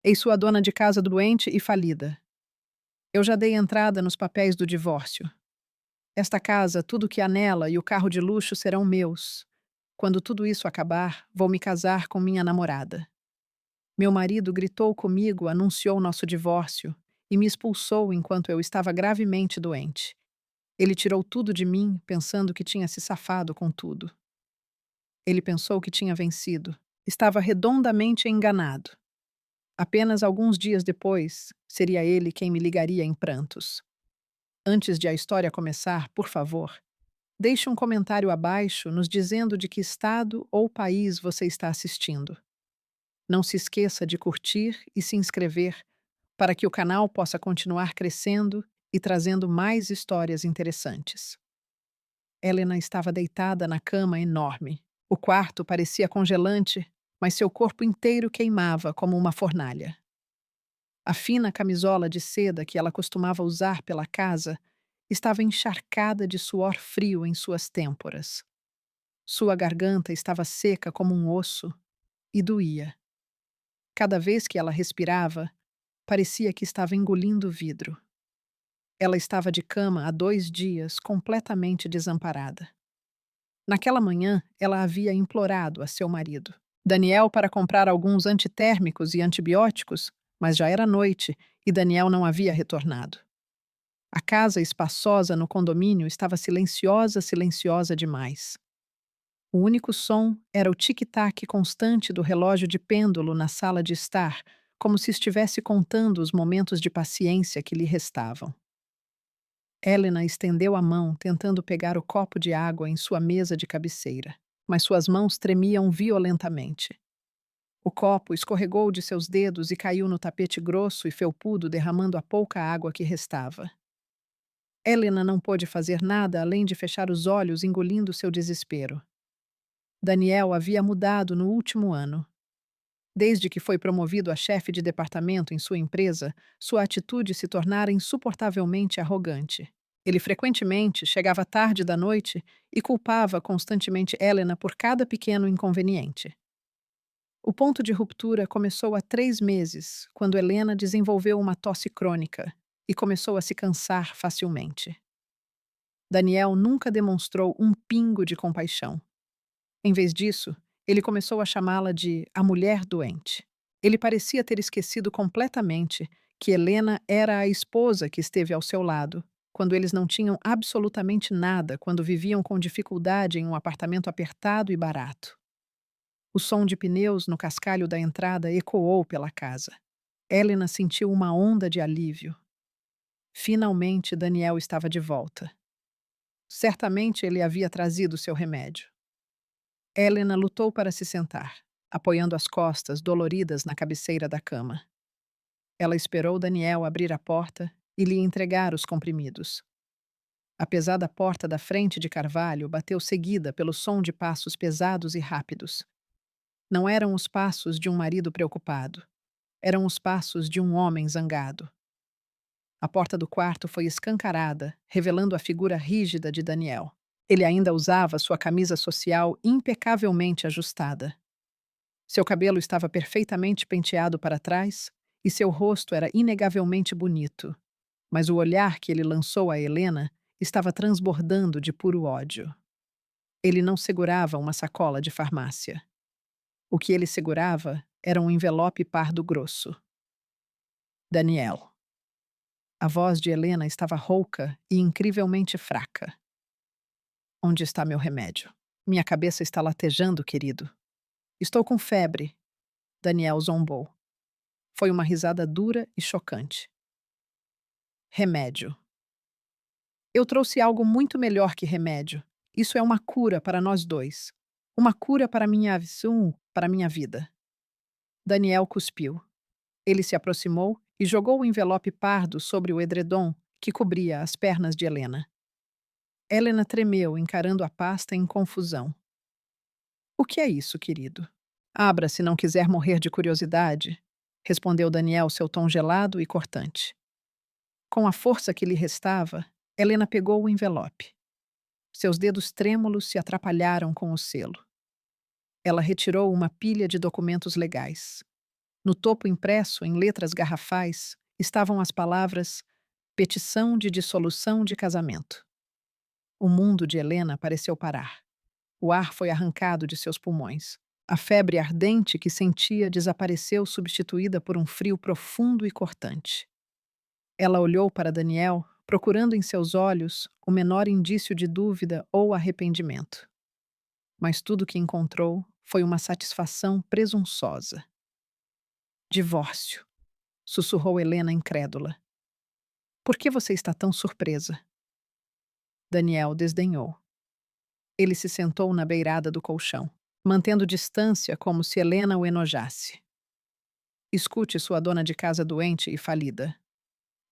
Eis sua dona de casa doente e falida. Eu já dei entrada nos papéis do divórcio. Esta casa, tudo que há nela e o carro de luxo serão meus. Quando tudo isso acabar, vou me casar com minha namorada. Meu marido gritou comigo, anunciou nosso divórcio e me expulsou enquanto eu estava gravemente doente. Ele tirou tudo de mim, pensando que tinha se safado com tudo. Ele pensou que tinha vencido. Estava redondamente enganado. Apenas alguns dias depois, seria ele quem me ligaria em prantos. Antes de a história começar, por favor, deixe um comentário abaixo nos dizendo de que estado ou país você está assistindo. Não se esqueça de curtir e se inscrever para que o canal possa continuar crescendo e trazendo mais histórias interessantes. Helena estava deitada na cama enorme. O quarto parecia congelante, mas seu corpo inteiro queimava como uma fornalha. A fina camisola de seda que ela costumava usar pela casa estava encharcada de suor frio em suas têmporas. Sua garganta estava seca como um osso e doía. Cada vez que ela respirava, parecia que estava engolindo vidro. Ela estava de cama há 2 dias, completamente desamparada. Naquela manhã, ela havia implorado a seu marido, Daniel, para comprar alguns antitérmicos e antibióticos, mas já era noite e Daniel não havia retornado. A casa espaçosa no condomínio estava silenciosa, silenciosa demais. O único som era o tic-tac constante do relógio de pêndulo na sala de estar, como se estivesse contando os momentos de paciência que lhe restavam. Helena estendeu a mão, tentando pegar o copo de água em sua mesa de cabeceira, mas suas mãos tremiam violentamente. O copo escorregou de seus dedos e caiu no tapete grosso e felpudo, derramando a pouca água que restava. Helena não pôde fazer nada além de fechar os olhos, engolindo seu desespero. Daniel havia mudado no último ano. Desde que foi promovido a chefe de departamento em sua empresa, sua atitude se tornara insuportavelmente arrogante. Ele frequentemente chegava tarde da noite e culpava constantemente Helena por cada pequeno inconveniente. O ponto de ruptura começou há 3 meses, quando Helena desenvolveu uma tosse crônica e começou a se cansar facilmente. Daniel nunca demonstrou um pingo de compaixão. Em vez disso, ele começou a chamá-la de a mulher doente. Ele parecia ter esquecido completamente que Helena era a esposa que esteve ao seu lado, quando eles não tinham absolutamente nada, quando viviam com dificuldade em um apartamento apertado e barato. O som de pneus no cascalho da entrada ecoou pela casa. Helena sentiu uma onda de alívio. Finalmente, Daniel estava de volta. Certamente ele havia trazido seu remédio. Helena lutou para se sentar, apoiando as costas doloridas na cabeceira da cama. Ela esperou Daniel abrir a porta e lhe entregar os comprimidos. A pesada porta da frente de Carvalho bateu seguida pelo som de passos pesados e rápidos. Não eram os passos de um marido preocupado. Eram os passos de um homem zangado. A porta do quarto foi escancarada, revelando a figura rígida de Daniel. Ele ainda usava sua camisa social impecavelmente ajustada. Seu cabelo estava perfeitamente penteado para trás e seu rosto era inegavelmente bonito, mas o olhar que ele lançou a Helena estava transbordando de puro ódio. Ele não segurava uma sacola de farmácia. O que ele segurava era um envelope pardo grosso. Daniel. A voz de Helena estava rouca e incrivelmente fraca. Onde está meu remédio? Minha cabeça está latejando, querido. Estou com febre. Daniel zombou. Foi uma risada dura e chocante. Remédio. Eu trouxe algo muito melhor que remédio. Isso é uma cura para nós dois. Uma cura para para minha vida. Daniel cuspiu. Ele se aproximou e jogou o envelope pardo sobre o edredom que cobria as pernas de Helena. Helena tremeu, encarando a pasta em confusão. O que é isso, querido? Abra se não quiser morrer de curiosidade, respondeu Daniel, seu tom gelado e cortante. Com a força que lhe restava, Helena pegou o envelope. Seus dedos trêmulos se atrapalharam com o selo. Ela retirou uma pilha de documentos legais. No topo impresso, em letras garrafais, estavam as palavras petição de dissolução de casamento. O mundo de Helena pareceu parar. O ar foi arrancado de seus pulmões. A febre ardente que sentia desapareceu, substituída por um frio profundo e cortante. Ela olhou para Daniel, procurando em seus olhos o menor indício de dúvida ou arrependimento. Mas tudo que encontrou foi uma satisfação presunçosa. Divórcio, sussurrou Helena incrédula. Por que você está tão surpresa? Daniel desdenhou. Ele se sentou na beirada do colchão, mantendo distância como se Helena o enojasse. Escute sua dona de casa doente e falida.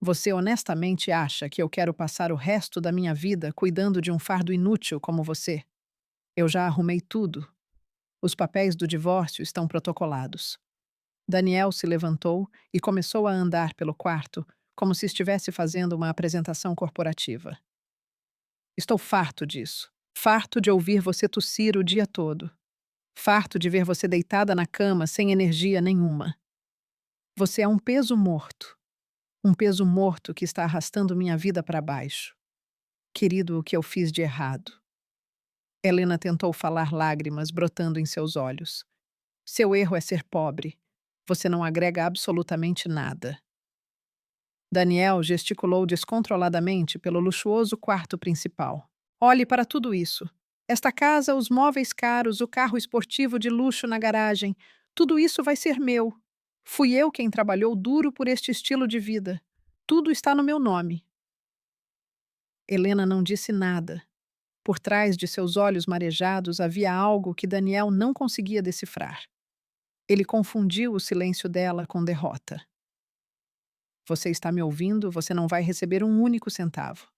Você honestamente acha que eu quero passar o resto da minha vida cuidando de um fardo inútil como você? Eu já arrumei tudo. Os papéis do divórcio estão protocolados. Daniel se levantou e começou a andar pelo quarto, como se estivesse fazendo uma apresentação corporativa. Estou farto disso. Farto de ouvir você tossir o dia todo. Farto de ver você deitada na cama sem energia nenhuma. Você é um peso morto. Um peso morto que está arrastando minha vida para baixo. Querido, o que eu fiz de errado? Helena tentou falar, lágrimas brotando em seus olhos. Seu erro é ser pobre. Você não agrega absolutamente nada. Daniel gesticulou descontroladamente pelo luxuoso quarto principal. Olhe para tudo isso. Esta casa, os móveis caros, o carro esportivo de luxo na garagem, tudo isso vai ser meu. Fui eu quem trabalhou duro por este estilo de vida. Tudo está no meu nome. Helena não disse nada. Por trás de seus olhos marejados havia algo que Daniel não conseguia decifrar. Ele confundiu o silêncio dela com derrota. Você está me ouvindo? Você não vai receber um único centavo.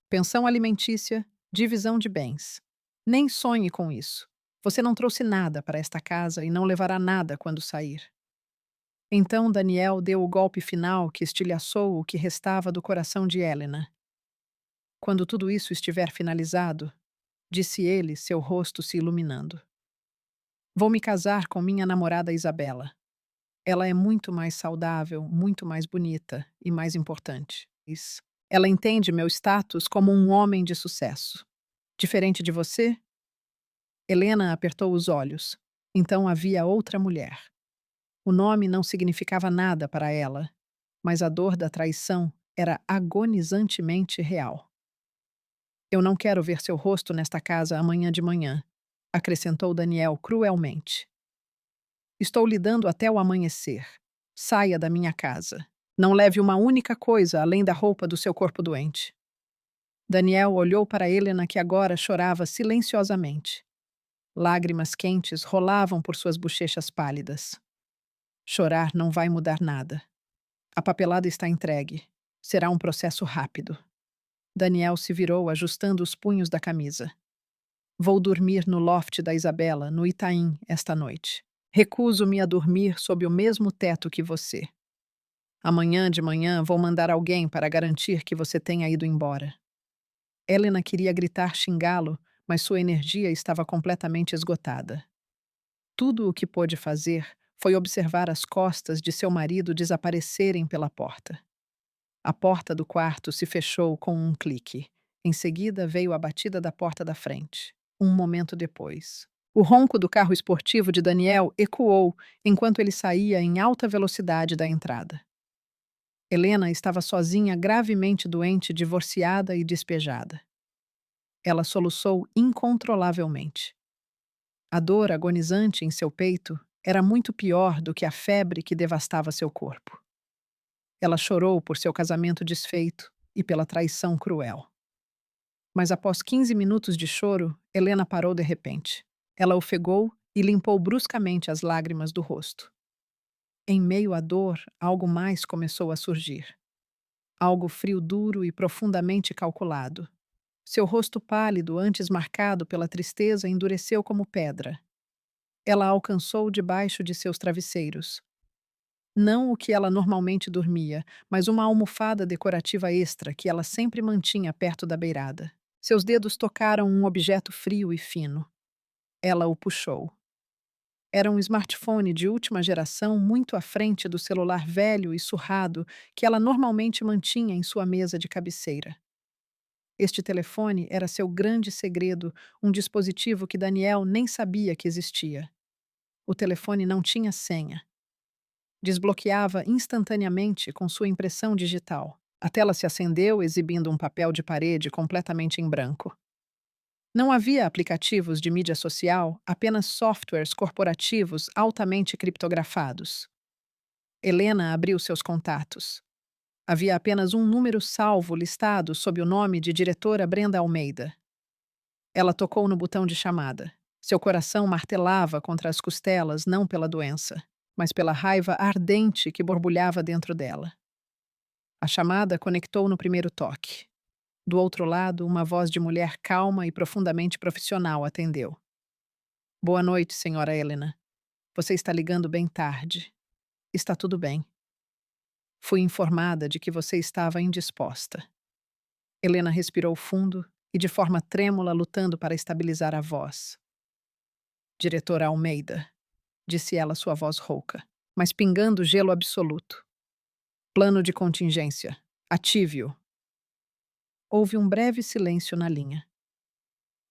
Pensão alimentícia, divisão de bens. Nem sonhe com isso. Você não trouxe nada para esta casa e não levará nada quando sair. Então Daniel deu o golpe final que estilhaçou o que restava do coração de Helena. Quando tudo isso estiver finalizado, disse ele, seu rosto se iluminando. Vou me casar com minha namorada Isabela. Ela é muito mais saudável, muito mais bonita e mais importante. Ela entende meu status como um homem de sucesso. Diferente de você? Helena apertou os olhos. Então havia outra mulher. O nome não significava nada para ela, mas a dor da traição era agonizantemente real. Eu não quero ver seu rosto nesta casa amanhã de manhã, acrescentou Daniel cruelmente. Estou lhe dando até o amanhecer. Saia da minha casa. Não leve uma única coisa além da roupa do seu corpo doente. Daniel olhou para Helena, que agora chorava silenciosamente. Lágrimas quentes rolavam por suas bochechas pálidas. Chorar não vai mudar nada. A papelada está entregue. Será um processo rápido. Daniel se virou, ajustando os punhos da camisa. Vou dormir no loft da Isabela, no Itaim, esta noite. Recuso-me a dormir sob o mesmo teto que você. Amanhã de manhã vou mandar alguém para garantir que você tenha ido embora. Helena queria gritar xingá-lo, mas sua energia estava completamente esgotada. Tudo o que pôde fazer foi observar as costas de seu marido desaparecerem pela porta. A porta do quarto se fechou com um clique. Em seguida veio a batida da porta da frente. Um momento depois, o ronco do carro esportivo de Daniel ecoou enquanto ele saía em alta velocidade da entrada. Helena estava sozinha, gravemente doente, divorciada e despejada. Ela soluçou incontrolavelmente. A dor agonizante em seu peito era muito pior do que a febre que devastava seu corpo. Ela chorou por seu casamento desfeito e pela traição cruel. Mas após 15 minutos de choro, Helena parou de repente. Ela ofegou e limpou bruscamente as lágrimas do rosto. Em meio à dor, algo mais começou a surgir. Algo frio, duro e profundamente calculado. Seu rosto pálido, antes marcado pela tristeza, endureceu como pedra. Ela alcançou debaixo de seus travesseiros. Não o que ela normalmente dormia, mas uma almofada decorativa extra que ela sempre mantinha perto da beirada. Seus dedos tocaram um objeto frio e fino. Ela o puxou. Era um smartphone de última geração muito à frente do celular velho e surrado que ela normalmente mantinha em sua mesa de cabeceira. Este telefone era seu grande segredo, um dispositivo que Daniel nem sabia que existia. O telefone não tinha senha. Desbloqueava instantaneamente com sua impressão digital. A tela se acendeu, exibindo um papel de parede completamente em branco. Não havia aplicativos de mídia social, apenas softwares corporativos altamente criptografados. Helena abriu seus contatos. Havia apenas um número salvo listado sob o nome de diretora Brenda Almeida. Ela tocou no botão de chamada. Seu coração martelava contra as costelas não pela doença, mas pela raiva ardente que borbulhava dentro dela. A chamada conectou no primeiro toque. Do outro lado, uma voz de mulher calma e profundamente profissional atendeu. Boa noite, senhora Helena. Você está ligando bem tarde. Está tudo bem. Fui informada de que você estava indisposta. Helena respirou fundo e, de forma trêmula, lutando para estabilizar a voz. Diretora Almeida, disse ela, sua voz rouca, mas pingando gelo absoluto. Plano de contingência. Ative-o. Houve um breve silêncio na linha.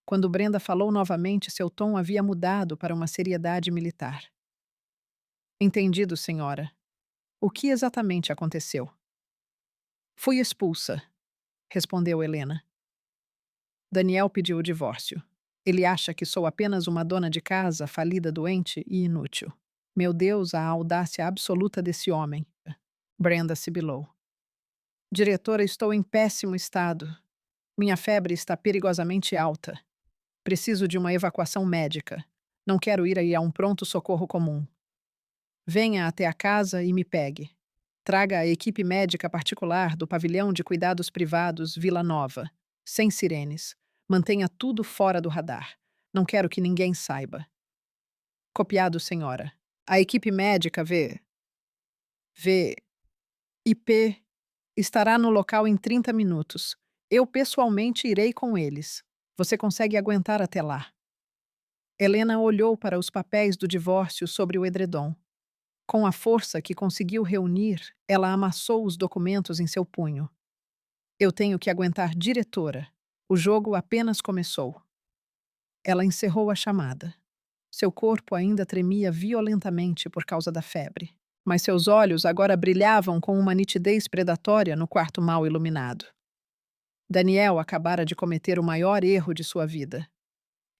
Quando Brenda falou novamente, seu tom havia mudado para uma seriedade militar. Entendido, senhora. O que exatamente aconteceu? Fui expulsa, respondeu Helena. Daniel pediu o divórcio. Ele acha que sou apenas uma dona de casa, falida, doente e inútil. Meu Deus, a audácia absoluta desse homem. Brenda sibilou. Diretora, estou em péssimo estado. Minha febre está perigosamente alta. Preciso de uma evacuação médica. Não quero ir aí a um pronto-socorro comum. Venha até a casa e me pegue. Traga a equipe médica particular do pavilhão de cuidados privados Vila Nova, sem sirenes. Mantenha tudo fora do radar. Não quero que ninguém saiba. Copiado, senhora. A equipe médica IP estará no local em 30 minutos. Eu pessoalmente irei com eles. Você consegue aguentar até lá? Helena olhou para os papéis do divórcio sobre o edredom. Com a força que conseguiu reunir, ela amassou os documentos em seu punho. Eu tenho que aguentar, diretora. O jogo apenas começou. Ela encerrou a chamada. Seu corpo ainda tremia violentamente por causa da febre, mas seus olhos agora brilhavam com uma nitidez predatória no quarto mal iluminado. Daniel acabara de cometer o maior erro de sua vida.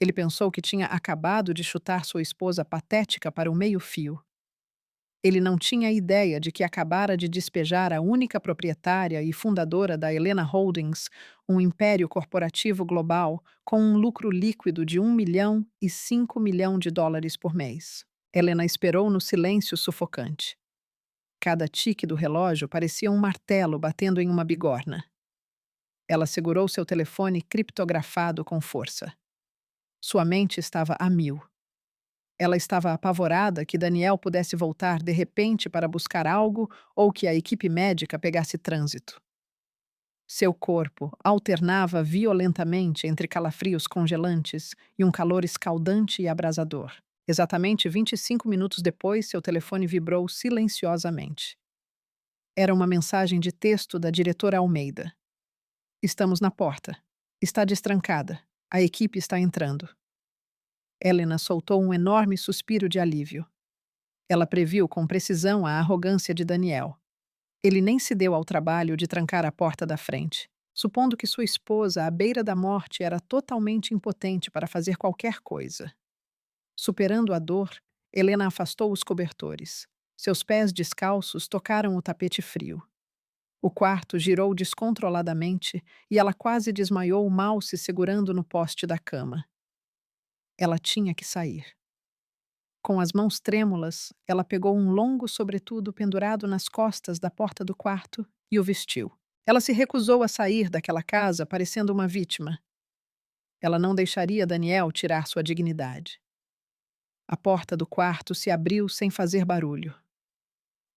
Ele pensou que tinha acabado de chutar sua esposa patética para o meio-fio. Ele não tinha ideia de que acabara de despejar a única proprietária e fundadora da Helena Holdings, um império corporativo global com um lucro líquido de 1 milhão e 5 milhões de dólares por mês. Helena esperou no silêncio sufocante. Cada tique do relógio parecia um martelo batendo em uma bigorna. Ela segurou seu telefone criptografado com força. Sua mente estava a mil. Ela estava apavorada que Daniel pudesse voltar de repente para buscar algo ou que a equipe médica pegasse trânsito. Seu corpo alternava violentamente entre calafrios congelantes e um calor escaldante e abrasador. Exatamente 25 minutos depois, seu telefone vibrou silenciosamente. Era uma mensagem de texto da diretora Almeida. Estamos na porta. Está destrancada. A equipe está entrando. Helena soltou um enorme suspiro de alívio. Ela previu com precisão a arrogância de Daniel. Ele nem se deu ao trabalho de trancar a porta da frente, supondo que sua esposa, à beira da morte, era totalmente impotente para fazer qualquer coisa. Superando a dor, Helena afastou os cobertores. Seus pés descalços tocaram o tapete frio. O quarto girou descontroladamente e ela quase desmaiou mal se segurando no poste da cama. Ela tinha que sair. Com as mãos trêmulas, ela pegou um longo sobretudo pendurado nas costas da porta do quarto e o vestiu. Ela se recusou a sair daquela casa parecendo uma vítima. Ela não deixaria Daniel tirar sua dignidade. A porta do quarto se abriu sem fazer barulho.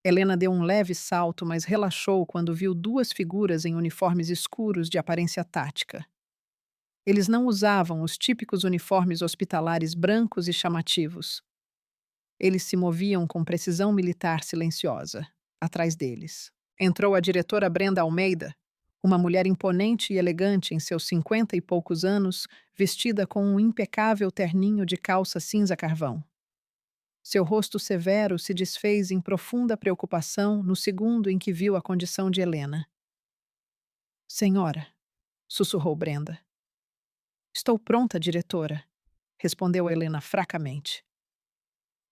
Helena deu um leve salto, mas relaxou quando viu duas figuras em uniformes escuros de aparência tática. Eles não usavam os típicos uniformes hospitalares brancos e chamativos. Eles se moviam com precisão militar silenciosa, atrás deles. Entrou a diretora Brenda Almeida, uma mulher imponente e elegante em seus 50 e poucos anos, vestida com um impecável terninho de calça cinza carvão. Seu rosto severo se desfez em profunda preocupação no segundo em que viu a condição de Helena. Senhora, sussurrou Brenda. Estou pronta, diretora, respondeu Helena fracamente.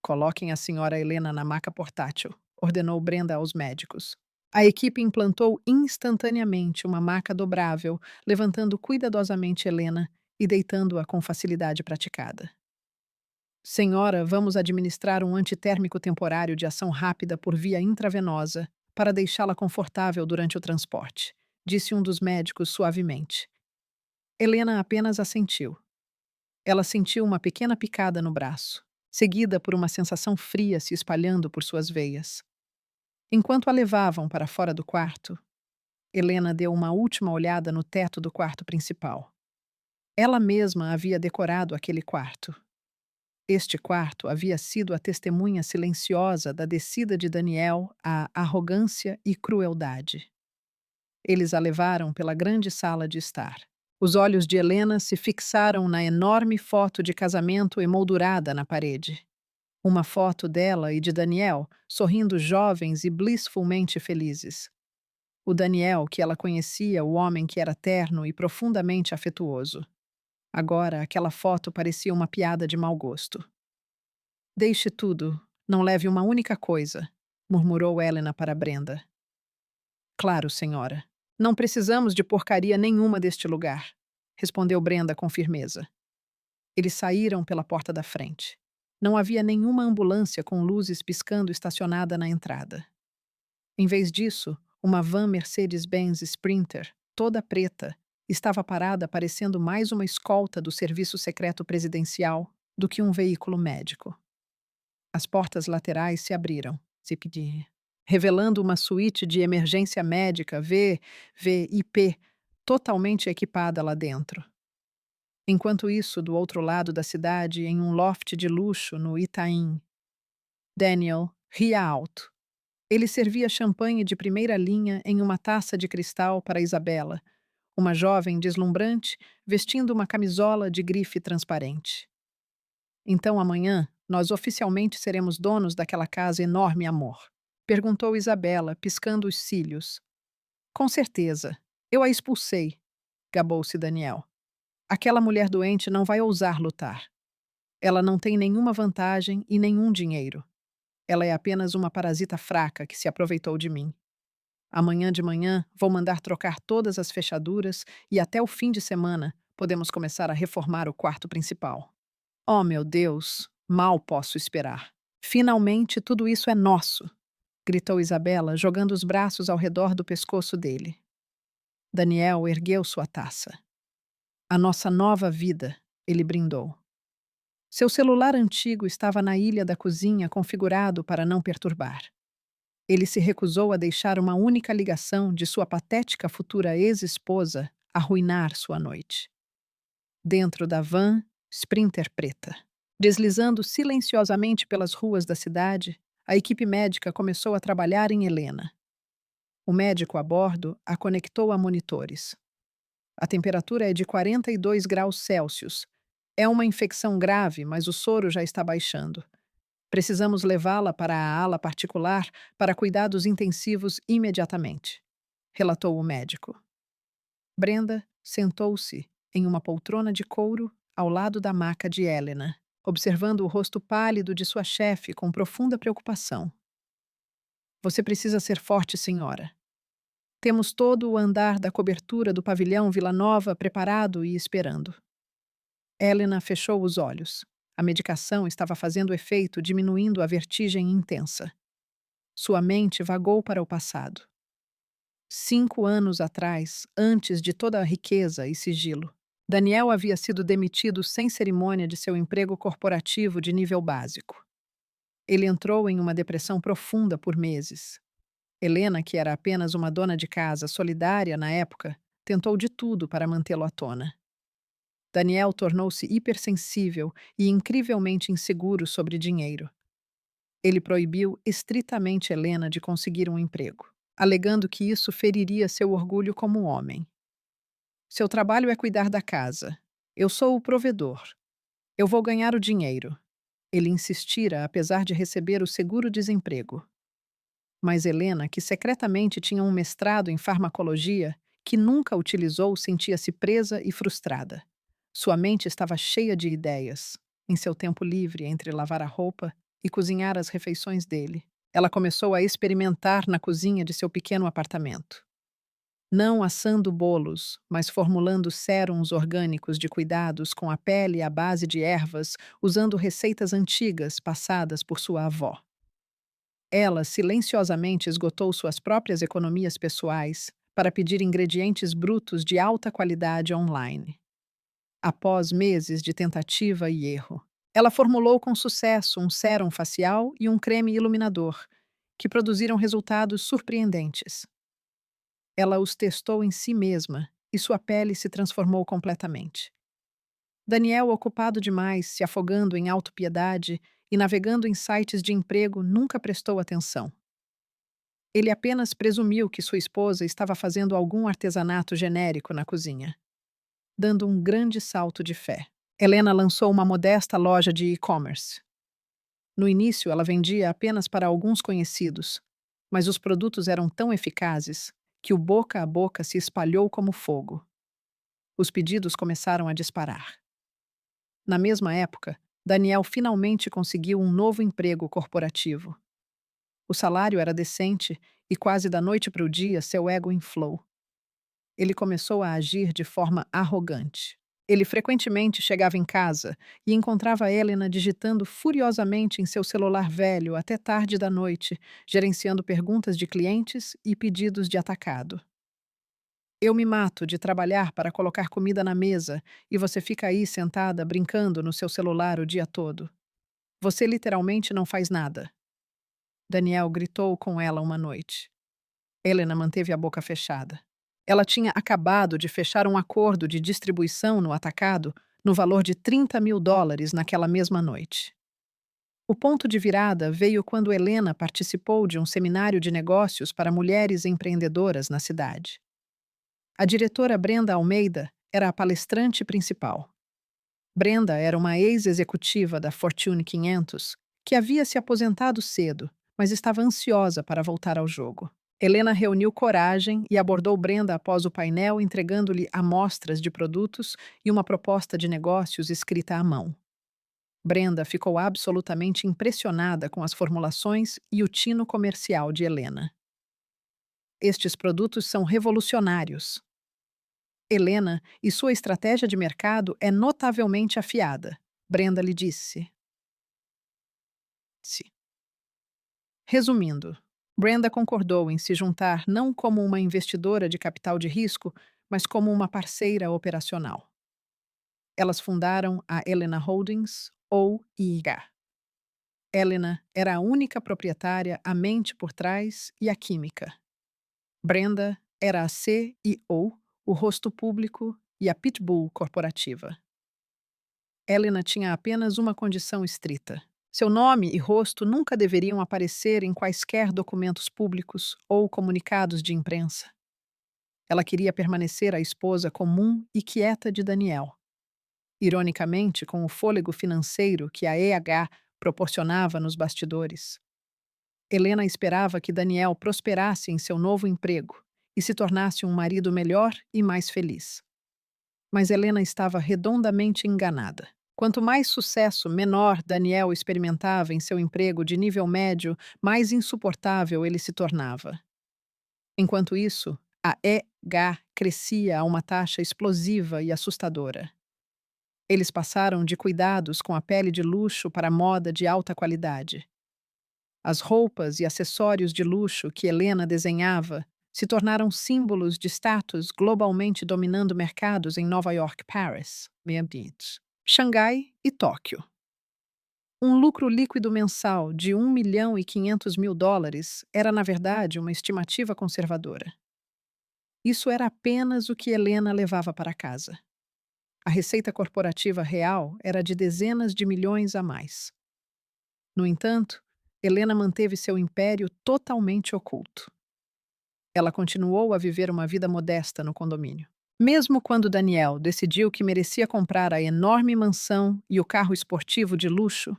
Coloquem a senhora Helena na maca portátil, ordenou Brenda aos médicos. A equipe implantou instantaneamente uma maca dobrável, levantando cuidadosamente Helena e deitando-a com facilidade praticada. Senhora, vamos administrar um antitérmico temporário de ação rápida por via intravenosa para deixá-la confortável durante o transporte, disse um dos médicos suavemente. Helena apenas assentiu. Ela sentiu uma pequena picada no braço, seguida por uma sensação fria se espalhando por suas veias. Enquanto a levavam para fora do quarto, Helena deu uma última olhada no teto do quarto principal. Ela mesma havia decorado aquele quarto. Este quarto havia sido a testemunha silenciosa da descida de Daniel à arrogância e crueldade. Eles a levaram pela grande sala de estar. Os olhos de Helena se fixaram na enorme foto de casamento emoldurada na parede. Uma foto dela e de Daniel, sorrindo jovens e blissfulmente felizes. O Daniel que ela conhecia, o homem que era terno e profundamente afetuoso. Agora, aquela foto parecia uma piada de mau gosto. Deixe tudo, não leve uma única coisa, murmurou Helena para Brenda. Claro, senhora. Não precisamos de porcaria nenhuma deste lugar, respondeu Brenda com firmeza. Eles saíram pela porta da frente. Não havia nenhuma ambulância com luzes piscando estacionada na entrada. Em vez disso, uma van Mercedes-Benz Sprinter, toda preta, estava parada parecendo mais uma escolta do serviço secreto presidencial do que um veículo médico. As portas laterais se abriram, zip-de, revelando uma suíte de emergência médica VIP totalmente equipada lá dentro. Enquanto isso, do outro lado da cidade, em um loft de luxo no Itaim, Daniel ria alto. Ele servia champanhe de primeira linha em uma taça de cristal para Isabela, uma jovem deslumbrante vestindo uma camisola de grife transparente. Então amanhã, nós oficialmente seremos donos daquela casa enorme, amor? Perguntou Isabela, piscando os cílios. Com certeza. Eu a expulsei, gabou-se Daniel. Aquela mulher doente não vai ousar lutar. Ela não tem nenhuma vantagem e nenhum dinheiro. Ela é apenas uma parasita fraca que se aproveitou de mim. Amanhã de manhã vou mandar trocar todas as fechaduras e até o fim de semana podemos começar a reformar o quarto principal. Oh, meu Deus, mal posso esperar. Finalmente tudo isso é nosso, gritou Isabela, jogando os braços ao redor do pescoço dele. Daniel ergueu sua taça. A nossa nova vida, ele brindou. Seu celular antigo estava na ilha da cozinha configurado para não perturbar. Ele se recusou a deixar uma única ligação de sua patética futura ex-esposa arruinar sua noite. Dentro da van, Sprinter preta. Deslizando silenciosamente pelas ruas da cidade, a equipe médica começou a trabalhar em Helena. O médico a bordo a conectou a monitores. A temperatura é de 42 graus Celsius. É uma infecção grave, mas o soro já está baixando. Precisamos levá-la para a ala particular para cuidados intensivos imediatamente, relatou o médico. Brenda sentou-se em uma poltrona de couro ao lado da maca de Helena, observando o rosto pálido de sua chefe com profunda preocupação. Você precisa ser forte, senhora. Temos todo o andar da cobertura do pavilhão Vila Nova preparado e esperando. Helena fechou os olhos. A medicação estava fazendo efeito, diminuindo a vertigem intensa. Sua mente vagou para o passado. 5 anos atrás, antes de toda a riqueza e sigilo, Daniel havia sido demitido sem cerimônia de seu emprego corporativo de nível básico. Ele entrou em uma depressão profunda por meses. Helena, que era apenas uma dona de casa solidária na época, tentou de tudo para mantê-lo à tona. Daniel tornou-se hipersensível e incrivelmente inseguro sobre dinheiro. Ele proibiu estritamente Helena de conseguir um emprego, alegando que isso feriria seu orgulho como homem. Seu trabalho é cuidar da casa. Eu sou o provedor. Eu vou ganhar o dinheiro. Ele insistira, apesar de receber o seguro-desemprego. Mas Helena, que secretamente tinha um mestrado em farmacologia, que nunca utilizou, sentia-se presa e frustrada. Sua mente estava cheia de ideias. Em seu tempo livre, entre lavar a roupa e cozinhar as refeições dele, ela começou a experimentar na cozinha de seu pequeno apartamento. Não assando bolos, mas formulando sérums orgânicos de cuidados com a pele à base de ervas, usando receitas antigas passadas por sua avó. Ela silenciosamente esgotou suas próprias economias pessoais para pedir ingredientes brutos de alta qualidade online. Após meses de tentativa e erro, ela formulou com sucesso um sérum facial e um creme iluminador, que produziram resultados surpreendentes. Ela os testou em si mesma e sua pele se transformou completamente. Daniel, ocupado demais, se afogando em autopiedade e navegando em sites de emprego, nunca prestou atenção. Ele apenas presumiu que sua esposa estava fazendo algum artesanato genérico na cozinha, dando um grande salto de fé. Helena lançou uma modesta loja de e-commerce. No início, ela vendia apenas para alguns conhecidos, mas os produtos eram tão eficazes que o boca a boca se espalhou como fogo. Os pedidos começaram a disparar. Na mesma época, Daniel finalmente conseguiu um novo emprego corporativo. O salário era decente e quase da noite para o dia seu ego inflou. Ele começou a agir de forma arrogante. Ele frequentemente chegava em casa e encontrava Helena digitando furiosamente em seu celular velho até tarde da noite, gerenciando perguntas de clientes e pedidos de atacado. Eu me mato de trabalhar para colocar comida na mesa e você fica aí sentada brincando no seu celular o dia todo. Você literalmente não faz nada. Daniel gritou com ela uma noite. Helena manteve a boca fechada. Ela tinha acabado de fechar um acordo de distribuição no atacado no valor de US$ 30.000 naquela mesma noite. O ponto de virada veio quando Helena participou de um seminário de negócios para mulheres empreendedoras na cidade. A diretora Brenda Almeida era a palestrante principal. Brenda era uma ex-executiva da Fortune 500 que havia se aposentado cedo, mas estava ansiosa para voltar ao jogo. Helena reuniu coragem e abordou Brenda após o painel, entregando-lhe amostras de produtos e uma proposta de negócios escrita à mão. Brenda ficou absolutamente impressionada com as formulações e o tino comercial de Helena. Estes produtos são revolucionários. Helena e sua estratégia de mercado é notavelmente afiada, Brenda lhe disse. Resumindo, Brenda concordou em se juntar não como uma investidora de capital de risco, mas como uma parceira operacional. Elas fundaram a Helena Holdings, ou IH. Helena era a única proprietária, a mente por trás e a química. Brenda era a CEO, o rosto público e a pitbull corporativa. Helena tinha apenas uma condição estrita. Seu nome e rosto nunca deveriam aparecer em quaisquer documentos públicos ou comunicados de imprensa. Ela queria permanecer a esposa comum e quieta de Daniel. Ironicamente, com o fôlego financeiro que a EH proporcionava nos bastidores. Helena esperava que Daniel prosperasse em seu novo emprego e se tornasse um marido melhor e mais feliz. Mas Helena estava redondamente enganada. Quanto mais sucesso menor Daniel experimentava em seu emprego de nível médio, mais insuportável ele se tornava. Enquanto isso, a EH crescia a uma taxa explosiva e assustadora. Eles passaram de cuidados com a pele de luxo para moda de alta qualidade. As roupas e acessórios de luxo que Helena desenhava se tornaram símbolos de status globalmente dominando mercados em Nova York, Paris, Xangai e Tóquio. Um lucro líquido mensal de US$ 1.500.000 era, na verdade, uma estimativa conservadora. Isso era apenas o que Helena levava para casa. A receita corporativa real era de dezenas de milhões a mais. No entanto, Helena manteve seu império totalmente oculto. Ela continuou a viver uma vida modesta no condomínio. Mesmo quando Daniel decidiu que merecia comprar a enorme mansão e o carro esportivo de luxo,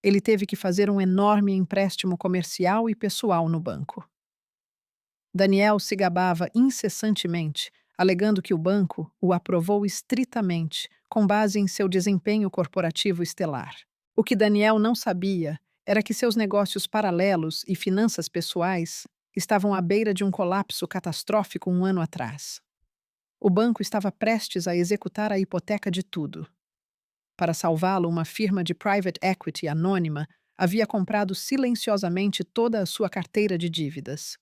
ele teve que fazer um enorme empréstimo comercial e pessoal no banco. Daniel se gabava incessantemente, alegando que o banco o aprovou estritamente, com base em seu desempenho corporativo estelar. O que Daniel não sabia era que seus negócios paralelos e finanças pessoais estavam à beira de um colapso catastrófico um ano atrás. O banco estava prestes a executar a hipoteca de tudo. Para salvá-lo, uma firma de private equity anônima havia comprado silenciosamente toda a sua carteira de dívidas.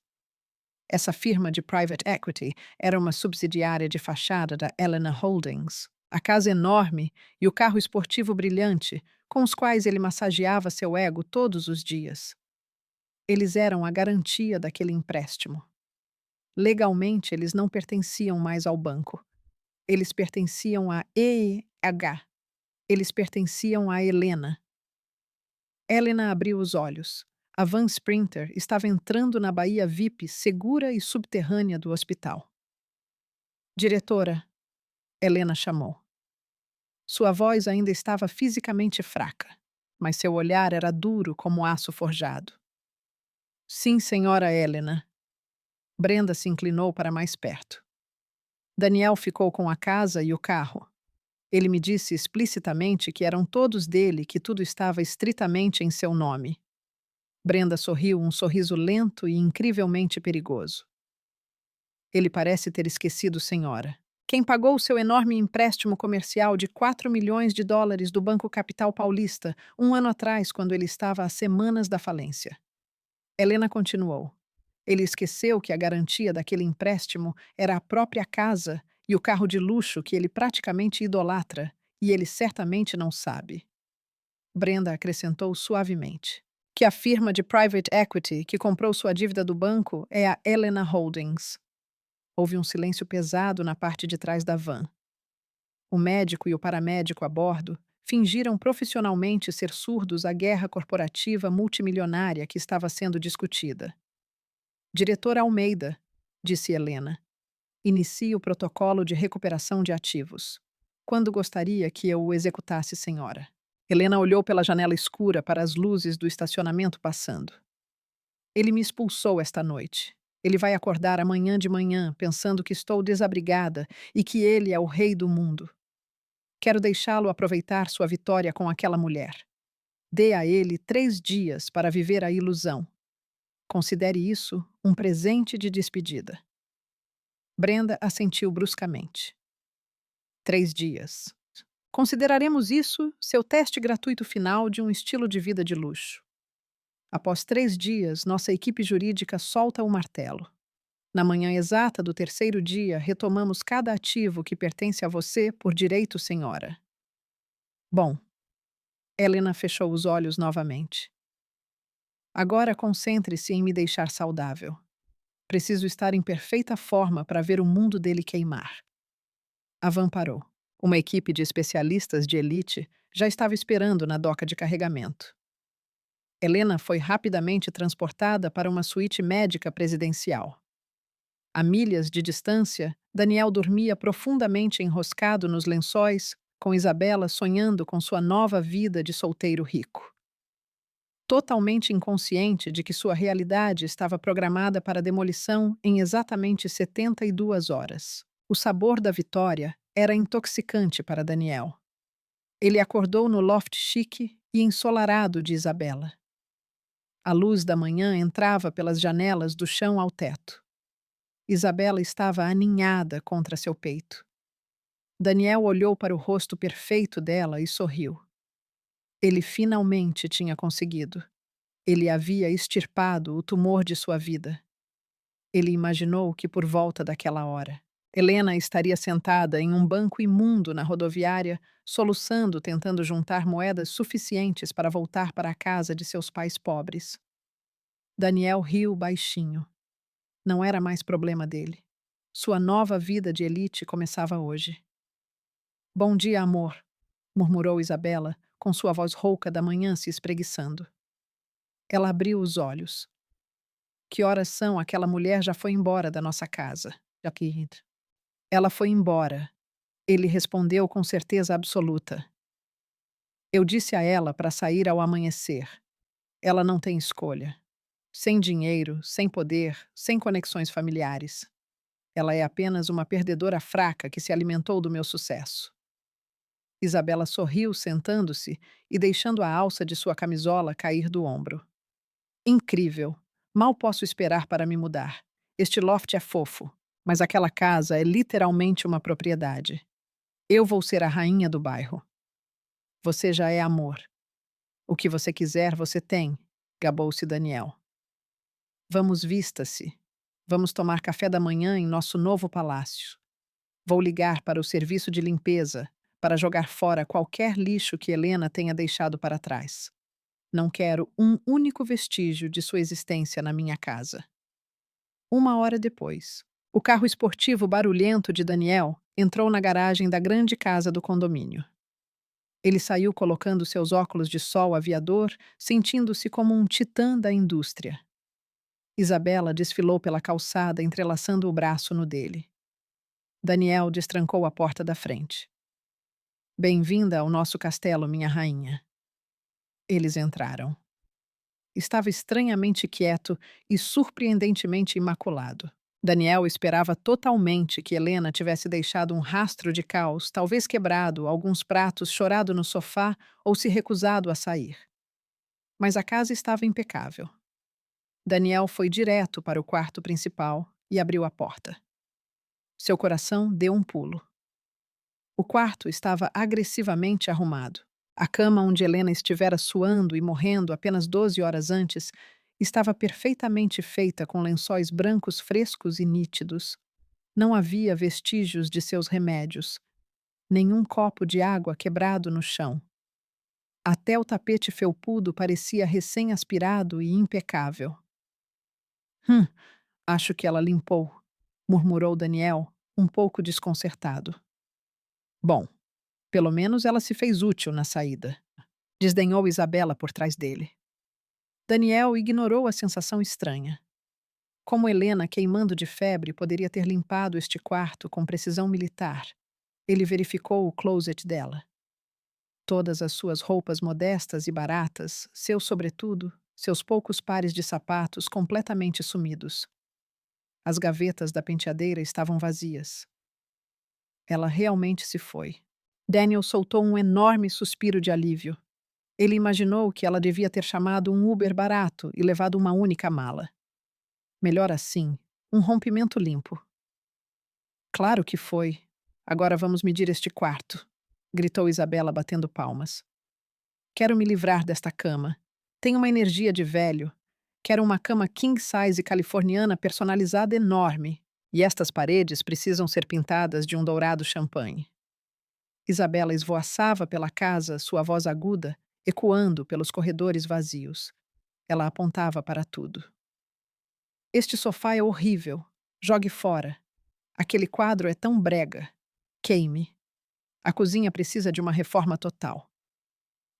Essa firma de private equity era uma subsidiária de fachada da Elena Holdings. A casa enorme e o carro esportivo brilhante, com os quais ele massageava seu ego todos os dias. Eles eram a garantia daquele empréstimo. Legalmente, eles não pertenciam mais ao banco. Eles pertenciam à EEH. Eles pertenciam a Helena. Helena abriu os olhos. A van Sprinter estava entrando na baía VIP segura e subterrânea do hospital. Diretora, Helena chamou. Sua voz ainda estava fisicamente fraca, mas seu olhar era duro como aço forjado. Sim, senhora Helena. Brenda se inclinou para mais perto. Daniel ficou com a casa e o carro. Ele me disse explicitamente que eram todos dele, que tudo estava estritamente em seu nome. Brenda sorriu um sorriso lento e incrivelmente perigoso. Ele parece ter esquecido, senhora. Quem pagou o seu enorme empréstimo comercial de 4 milhões de dólares do Banco Capital Paulista um ano atrás, quando ele estava a semanas da falência. Helena continuou. Ele esqueceu que a garantia daquele empréstimo era a própria casa e o carro de luxo que ele praticamente idolatra, e ele certamente não sabe. Brenda acrescentou suavemente que a firma de private equity que comprou sua dívida do banco é a Helena Holdings. Houve um silêncio pesado na parte de trás da van. O médico e o paramédico a bordo fingiram profissionalmente ser surdos à guerra corporativa multimilionária que estava sendo discutida. Diretora Almeida, disse Helena, inicie o protocolo de recuperação de ativos. Quando gostaria que eu o executasse, senhora? Helena olhou pela janela escura para as luzes do estacionamento passando. Ele me expulsou esta noite. Ele vai acordar amanhã de manhã pensando que estou desabrigada e que ele é o rei do mundo. Quero deixá-lo aproveitar sua vitória com aquela mulher. Dê a ele 3 dias para viver a ilusão. Considere isso um presente de despedida. Brenda assentiu bruscamente. 3 dias. Consideraremos isso seu teste gratuito final de um estilo de vida de luxo. Após 3 dias, nossa equipe jurídica solta o martelo. Na manhã exata do 3º dia, retomamos cada ativo que pertence a você por direito, senhora. Bom, Helena fechou os olhos novamente. Agora concentre-se em me deixar saudável. Preciso estar em perfeita forma para ver o mundo dele queimar. A van parou. Uma equipe de especialistas de elite já estava esperando na doca de carregamento. Helena foi rapidamente transportada para uma suíte médica presidencial. A milhas de distância, Daniel dormia profundamente enroscado nos lençóis, com Isabela sonhando com sua nova vida de solteiro rico. Totalmente inconsciente de que sua realidade estava programada para demolição em exatamente 72 horas. O sabor da vitória era intoxicante para Daniel. Ele acordou no loft chique e ensolarado de Isabela. A luz da manhã entrava pelas janelas do chão ao teto. Isabela estava aninhada contra seu peito. Daniel olhou para o rosto perfeito dela e sorriu. Ele finalmente tinha conseguido. Ele havia extirpado o tumor de sua vida. Ele imaginou que por volta daquela hora, Helena estaria sentada em um banco imundo na rodoviária, soluçando, tentando juntar moedas suficientes para voltar para a casa de seus pais pobres. Daniel riu baixinho. Não era mais problema dele. Sua nova vida de elite começava hoje. Bom dia, amor, murmurou Isabela, com sua voz rouca da manhã se espreguiçando. Ela abriu os olhos. Que horas são? Aquela mulher já foi embora da nossa casa. Jackie. Ela foi embora. Ele respondeu com certeza absoluta. Eu disse a ela para sair ao amanhecer. Ela não tem escolha. Sem dinheiro, sem poder, sem conexões familiares. Ela é apenas uma perdedora fraca que se alimentou do meu sucesso. Isabela sorriu sentando-se e deixando a alça de sua camisola cair do ombro. Incrível! Mal posso esperar para me mudar. Este loft é fofo, mas aquela casa é literalmente uma propriedade. Eu vou ser a rainha do bairro. Você já é amor. O que você quiser, você tem, gabou-se Daniel. Vamos, vista-se. Vamos tomar café da manhã em nosso novo palácio. Vou ligar para o serviço de limpeza para jogar fora qualquer lixo que Helena tenha deixado para trás. Não quero um único vestígio de sua existência na minha casa. 1 hora depois, o carro esportivo barulhento de Daniel entrou na garagem da grande casa do condomínio. Ele saiu colocando seus óculos de sol aviador, sentindo-se como um titã da indústria. Isabela desfilou pela calçada, entrelaçando o braço no dele. Daniel destrancou a porta da frente. Bem-vinda ao nosso castelo, minha rainha. Eles entraram. Estava estranhamente quieto e surpreendentemente imaculado. Daniel esperava totalmente que Helena tivesse deixado um rastro de caos, talvez quebrado, alguns pratos, chorado no sofá ou se recusado a sair. Mas a casa estava impecável. Daniel foi direto para o quarto principal e abriu a porta. Seu coração deu um pulo. O quarto estava agressivamente arrumado. A cama onde Helena estivera suando e morrendo apenas 12 horas antes estava perfeitamente feita com lençóis brancos frescos e nítidos. Não havia vestígios de seus remédios. Nenhum copo de água quebrado no chão. Até o tapete felpudo parecia recém-aspirado e impecável. Acho que ela limpou, murmurou Daniel, um pouco desconcertado. Bom, pelo menos ela se fez útil na saída. Desdenhou Isabela por trás dele. Daniel ignorou a sensação estranha. Como Helena, queimando de febre, poderia ter limpado este quarto com precisão militar? Ele verificou o closet dela. Todas as suas roupas modestas e baratas, seu sobretudo, seus poucos pares de sapatos completamente sumidos. As gavetas da penteadeira estavam vazias. Ela realmente se foi. Daniel soltou um enorme suspiro de alívio. Ele imaginou que ela devia ter chamado um Uber barato e levado uma única mala. Melhor assim, um rompimento limpo. Claro que foi. Agora vamos medir este quarto, gritou Isabela batendo palmas. Quero me livrar desta cama. Tem uma energia de velho. Quero uma cama king size californiana personalizada enorme. E estas paredes precisam ser pintadas de um dourado champanhe. Isabela esvoaçava pela casa, sua voz aguda, ecoando pelos corredores vazios. Ela apontava para tudo. Este sofá é horrível. Jogue fora. Aquele quadro é tão brega. Queime. A cozinha precisa de uma reforma total.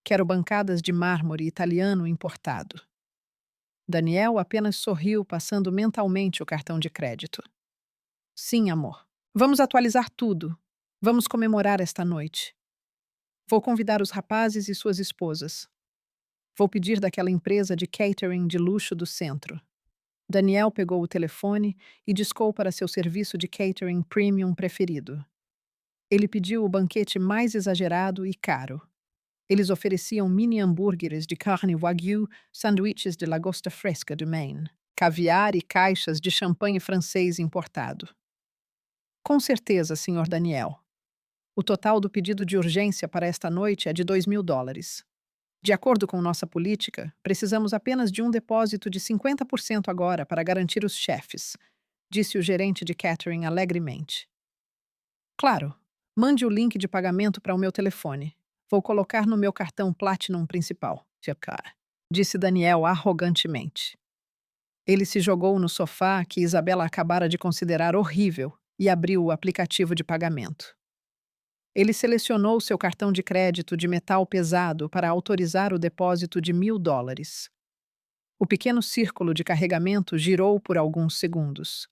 Quero bancadas de mármore italiano importado. Daniel apenas sorriu, passando mentalmente o cartão de crédito. Sim, amor. Vamos atualizar tudo. Vamos comemorar esta noite. Vou convidar os rapazes e suas esposas. Vou pedir daquela empresa de catering de luxo do centro. Daniel pegou o telefone e discou para seu serviço de catering premium preferido. Ele pediu o banquete mais exagerado e caro. Eles ofereciam mini hambúrgueres de carne wagyu, sanduíches de lagosta fresca do Maine, caviar e caixas de champanhe francês importado. Com certeza, Sr. Daniel. O total do pedido de urgência para esta noite é de $2.000. De acordo com nossa política, precisamos apenas de um depósito de 50% agora para garantir os chefes, disse o gerente de catering alegremente. Claro, mande o link de pagamento para o meu telefone. Vou colocar no meu cartão Platinum principal, disse Daniel arrogantemente. Ele se jogou no sofá que Isabela acabara de considerar horrível e abriu o aplicativo de pagamento. Ele selecionou seu cartão de crédito de metal pesado para autorizar o depósito de $1.000. O pequeno círculo de carregamento girou por alguns segundos.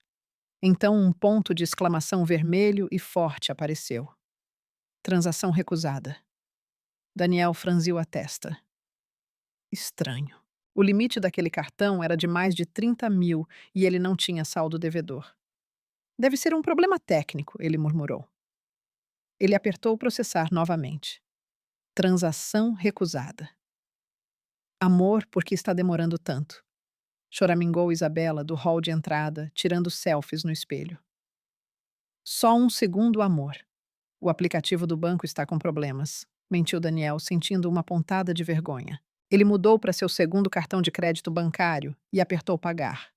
Então, um ponto de exclamação vermelho e forte apareceu. Transação recusada. Daniel franziu a testa. Estranho. O limite daquele cartão era de mais de 30 mil e ele não tinha saldo devedor. Deve ser um problema técnico, ele murmurou. Ele apertou processar novamente. Transação recusada. Amor, por que está demorando tanto? Choramingou Isabela do hall de entrada, tirando selfies no espelho. Só um segundo, amor. O aplicativo do banco está com problemas, mentiu Daniel, sentindo uma pontada de vergonha. Ele mudou para seu segundo cartão de crédito bancário e apertou pagar.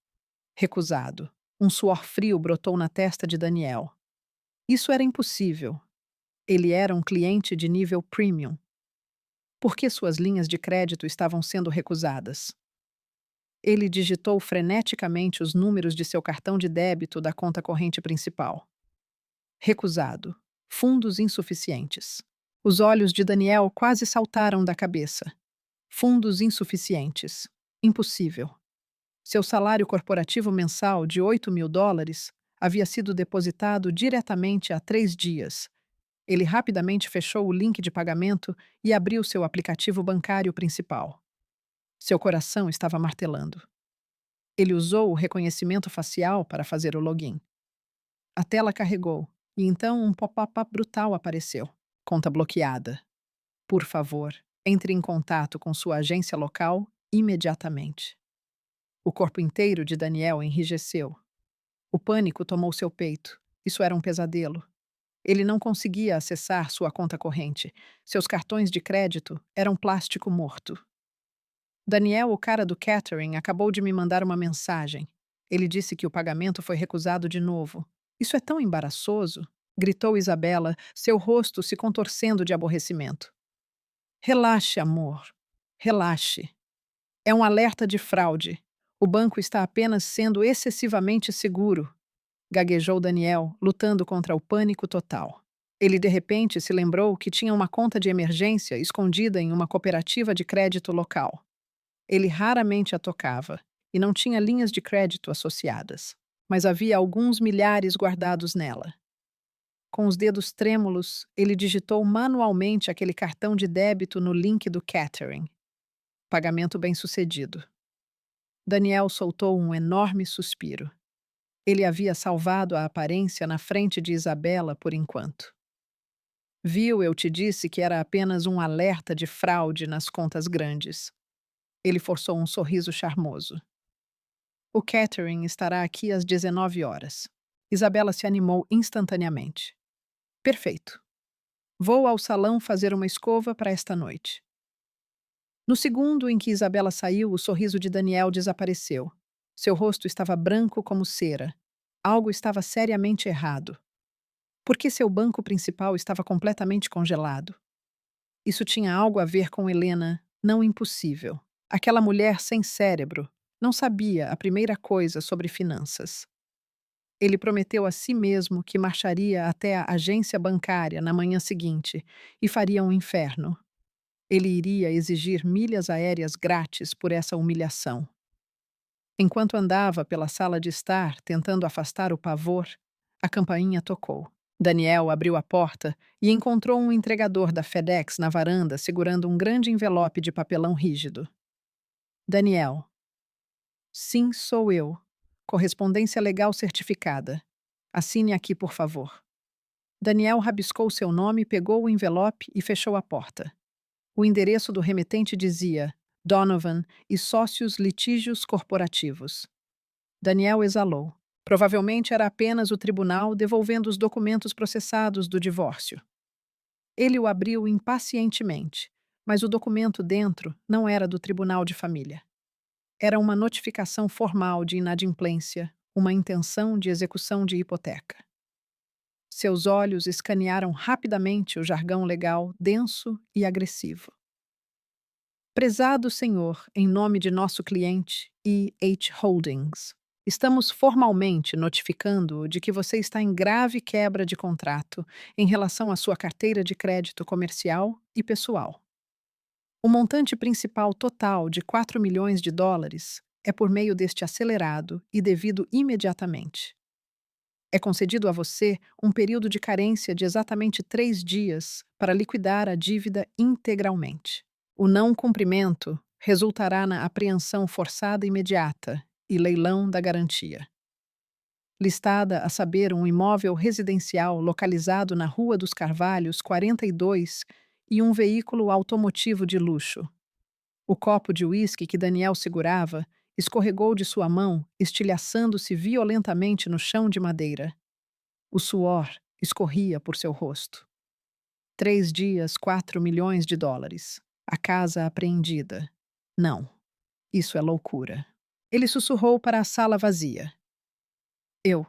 Recusado. Um suor frio brotou na testa de Daniel. Isso era impossível. Ele era um cliente de nível premium. Por que suas linhas de crédito estavam sendo recusadas? Ele digitou freneticamente os números de seu cartão de débito da conta corrente principal. Recusado. Fundos insuficientes. Os olhos de Daniel quase saltaram da cabeça. Fundos insuficientes. Impossível. Seu salário corporativo mensal de $8.000 havia sido depositado diretamente há 3 dias. Ele rapidamente fechou o link de pagamento e abriu seu aplicativo bancário principal. Seu coração estava martelando. Ele usou o reconhecimento facial para fazer o login. A tela carregou e então um pop-up brutal apareceu. Conta bloqueada. Por favor, entre em contato com sua agência local imediatamente. O corpo inteiro de Daniel enrijeceu. O pânico tomou seu peito. Isso era um pesadelo. Ele não conseguia acessar sua conta corrente. Seus cartões de crédito eram plástico morto. Daniel, o cara do catering, acabou de me mandar uma mensagem. Ele disse que o pagamento foi recusado de novo. Isso é tão embaraçoso, gritou Isabela, seu rosto se contorcendo de aborrecimento. Relaxe, amor. Relaxe. É um alerta de fraude. O banco está apenas sendo excessivamente seguro, gaguejou Daniel, lutando contra o pânico total. Ele de repente se lembrou que tinha uma conta de emergência escondida em uma cooperativa de crédito local. Ele raramente a tocava e não tinha linhas de crédito associadas, mas havia alguns milhares guardados nela. Com os dedos trêmulos, ele digitou manualmente aquele cartão de débito no link do catering. Pagamento bem-sucedido. Daniel soltou um enorme suspiro. Ele havia salvado a aparência na frente de Isabela por enquanto. Viu, eu te disse que era apenas um alerta de fraude nas contas grandes. Ele forçou um sorriso charmoso. O catering estará aqui às 19 horas. Isabela se animou instantaneamente. Perfeito. Vou ao salão fazer uma escova para esta noite. No segundo em que Isabela saiu, o sorriso de Daniel desapareceu. Seu rosto estava branco como cera. Algo estava seriamente errado. Por que seu banco principal estava completamente congelado? Isso tinha algo a ver com Helena, não impossível. Aquela mulher sem cérebro não sabia a primeira coisa sobre finanças. Ele prometeu a si mesmo que marcharia até a agência bancária na manhã seguinte e faria um inferno. Ele iria exigir milhas aéreas grátis por essa humilhação. Enquanto andava pela sala de estar, tentando afastar o pavor, a campainha tocou. Daniel abriu a porta e encontrou um entregador da FedEx na varanda segurando um grande envelope de papelão rígido. Daniel. Sim, sou eu. Correspondência legal certificada. Assine aqui, por favor. Daniel rabiscou seu nome, pegou o envelope e fechou a porta. O endereço do remetente dizia Donovan e Sócios Litígios Corporativos. Daniel exalou. Provavelmente era apenas o tribunal devolvendo os documentos processados do divórcio. Ele o abriu impacientemente, mas o documento dentro não era do tribunal de família. Era uma notificação formal de inadimplência, uma intenção de execução de hipoteca. Seus olhos escanearam rapidamente o jargão legal denso e agressivo. Prezado senhor, em nome de nosso cliente, E.H. Holdings, estamos formalmente notificando-o de que você está em grave quebra de contrato em relação à sua carteira de crédito comercial e pessoal. O montante principal total de 4 milhões de dólares é por meio deste acelerado e devido imediatamente. É concedido a você um período de carência de exatamente 3 dias para liquidar a dívida integralmente. O não cumprimento resultará na apreensão forçada imediata e leilão da garantia. Listada a saber um imóvel residencial localizado na Rua dos Carvalhos, 42, e um veículo automotivo de luxo. O copo de uísque que Daniel segurava escorregou de sua mão, estilhaçando-se violentamente no chão de madeira. O suor escorria por seu rosto. 3 dias, 4 milhões de dólares. A casa apreendida. Não, isso é loucura. Ele sussurrou para a sala vazia. Eu.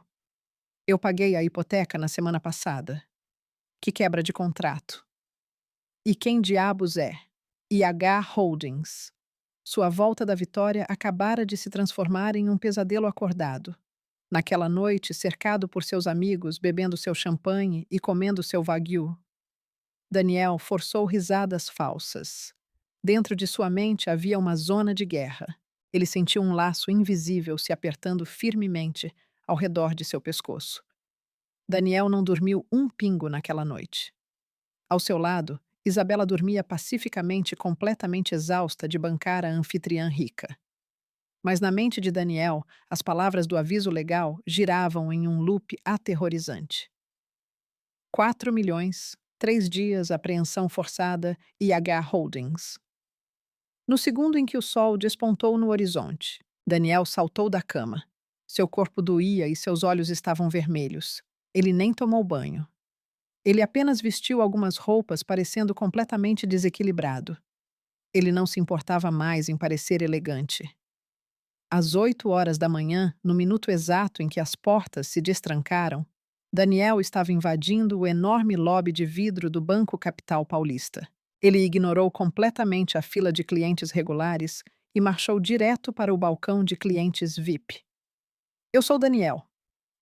Eu paguei a hipoteca na semana passada. Que quebra de contrato. E quem diabos é? IH Holdings. Sua volta da vitória acabara de se transformar em um pesadelo acordado. Naquela noite, cercado por seus amigos, bebendo seu champanhe e comendo seu wagyu, Daniel forçou risadas falsas. Dentro de sua mente havia uma zona de guerra. Ele sentiu um laço invisível se apertando firmemente ao redor de seu pescoço. Daniel não dormiu um pingo naquela noite. Ao seu lado, Isabela dormia pacificamente, completamente exausta de bancar a anfitriã rica. Mas na mente de Daniel, as palavras do aviso legal giravam em um loop aterrorizante. 4 milhões, 3 dias, apreensão forçada, IH Holdings. No segundo em que o sol despontou no horizonte, Daniel saltou da cama. Seu corpo doía e seus olhos estavam vermelhos. Ele nem tomou banho. Ele apenas vestiu algumas roupas, parecendo completamente desequilibrado. Ele não se importava mais em parecer elegante. Às 8 horas da manhã, no minuto exato em que as portas se destrancaram, Daniel estava invadindo o enorme lobby de vidro do Banco Capital Paulista. Ele ignorou completamente a fila de clientes regulares e marchou direto para o balcão de clientes VIP. Eu sou Daniel.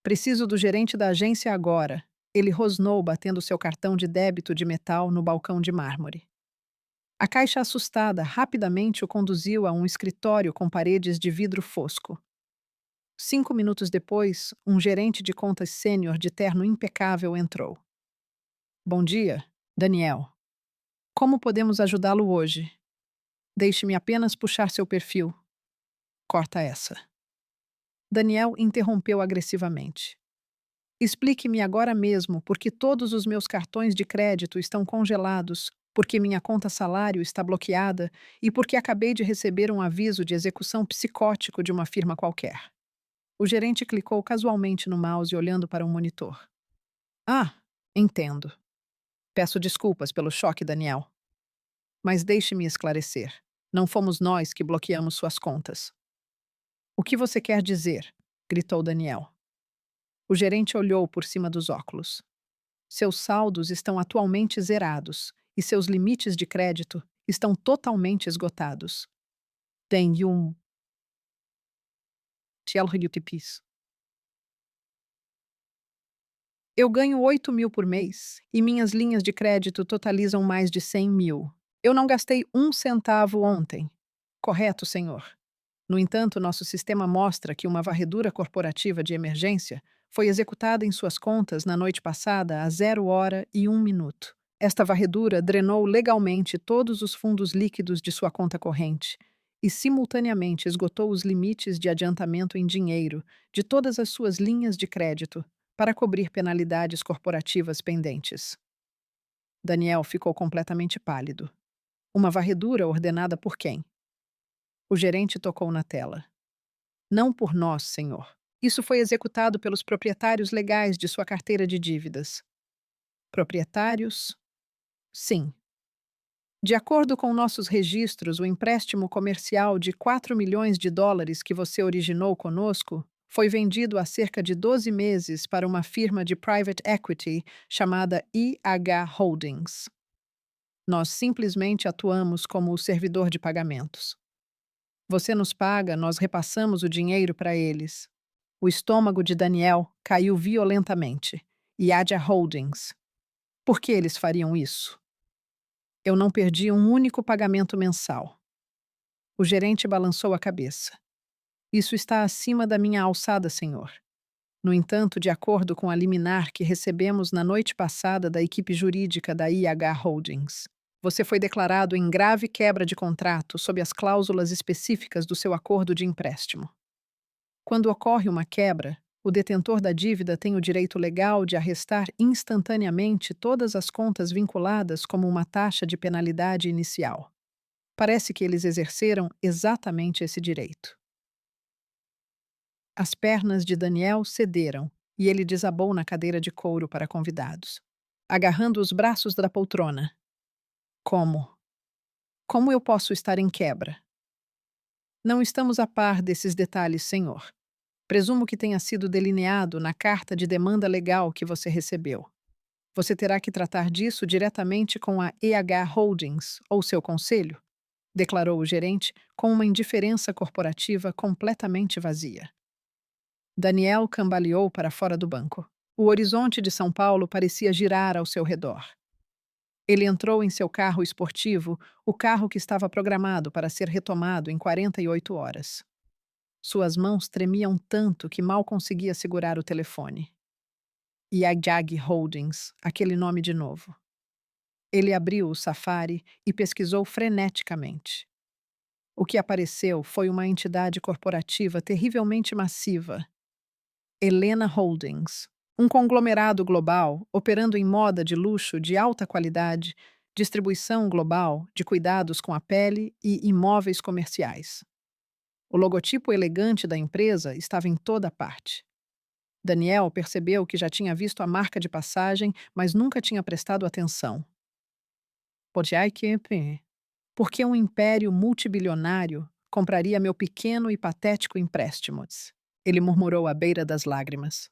Preciso do gerente da agência agora. Ele rosnou, batendo seu cartão de débito de metal no balcão de mármore. A caixa assustada rapidamente o conduziu a um escritório com paredes de vidro fosco. 5 minutos depois, um gerente de contas sênior de terno impecável entrou. Bom dia, Daniel. Como podemos ajudá-lo hoje? Deixe-me apenas puxar seu perfil. Corta essa. Daniel interrompeu agressivamente. Explique-me agora mesmo por que todos os meus cartões de crédito estão congelados, porque minha conta salário está bloqueada e porque acabei de receber um aviso de execução psicótico de uma firma qualquer. O gerente clicou casualmente no mouse olhando para um monitor. Ah, entendo. Peço desculpas pelo choque, Daniel. Mas deixe-me esclarecer. Não fomos nós que bloqueamos suas contas. O que você quer dizer? Gritou Daniel. O gerente olhou por cima dos óculos. Seus saldos estão atualmente zerados e seus limites de crédito estão totalmente esgotados. Tem um. Eu ganho 8 mil por mês e minhas linhas de crédito totalizam mais de 100 mil. Eu não gastei um centavo ontem. Correto, senhor. No entanto, nosso sistema mostra que uma varredura corporativa de emergência foi executada em suas contas na noite passada às 0 horas e 1 minuto. Esta varredura drenou legalmente todos os fundos líquidos de sua conta corrente e, simultaneamente, esgotou os limites de adiantamento em dinheiro de todas as suas linhas de crédito para cobrir penalidades corporativas pendentes. Daniel ficou completamente pálido. Uma varredura ordenada por quem? O gerente tocou na tela. Não por nós, senhor. Isso foi executado pelos proprietários legais de sua carteira de dívidas. Proprietários? Sim. De acordo com nossos registros, o empréstimo comercial de 4 milhões de dólares que você originou conosco foi vendido há cerca de 12 meses para uma firma de private equity chamada IH Holdings. Nós simplesmente atuamos como o servidor de pagamentos. Você nos paga, nós repassamos o dinheiro para eles. O estômago de Daniel caiu violentamente. IH Holdings. Por que eles fariam isso? Eu não perdi um único pagamento mensal. O gerente balançou a cabeça. Isso está acima da minha alçada, senhor. No entanto, de acordo com a liminar que recebemos na noite passada da equipe jurídica da IH Holdings, você foi declarado em grave quebra de contrato sob as cláusulas específicas do seu acordo de empréstimo. Quando ocorre uma quebra, o detentor da dívida tem o direito legal de arrestar instantaneamente todas as contas vinculadas como uma taxa de penalidade inicial. Parece que eles exerceram exatamente esse direito. As pernas de Daniel cederam e ele desabou na cadeira de couro para convidados, agarrando os braços da poltrona. Como? Como eu posso estar em quebra? Não estamos a par desses detalhes, senhor. Presumo que tenha sido delineado na carta de demanda legal que você recebeu. Você terá que tratar disso diretamente com a EH Holdings ou seu conselho, declarou o gerente com uma indiferença corporativa completamente vazia. Daniel cambaleou para fora do banco. O horizonte de São Paulo parecia girar ao seu redor. Ele entrou em seu carro esportivo, o carro que estava programado para ser retomado em 48 horas. Suas mãos tremiam tanto que mal conseguia segurar o telefone. IAG Holdings, aquele nome de novo. Ele abriu o Safari e pesquisou freneticamente. O que apareceu foi uma entidade corporativa terrivelmente massiva. Helena Holdings, um conglomerado global operando em moda de luxo de alta qualidade, distribuição global de cuidados com a pele e imóveis comerciais. O logotipo elegante da empresa estava em toda parte. Daniel percebeu que já tinha visto a marca de passagem, mas nunca tinha prestado atenção. Por que um império multibilionário compraria meu pequeno e patético empréstimo? Ele murmurou à beira das lágrimas.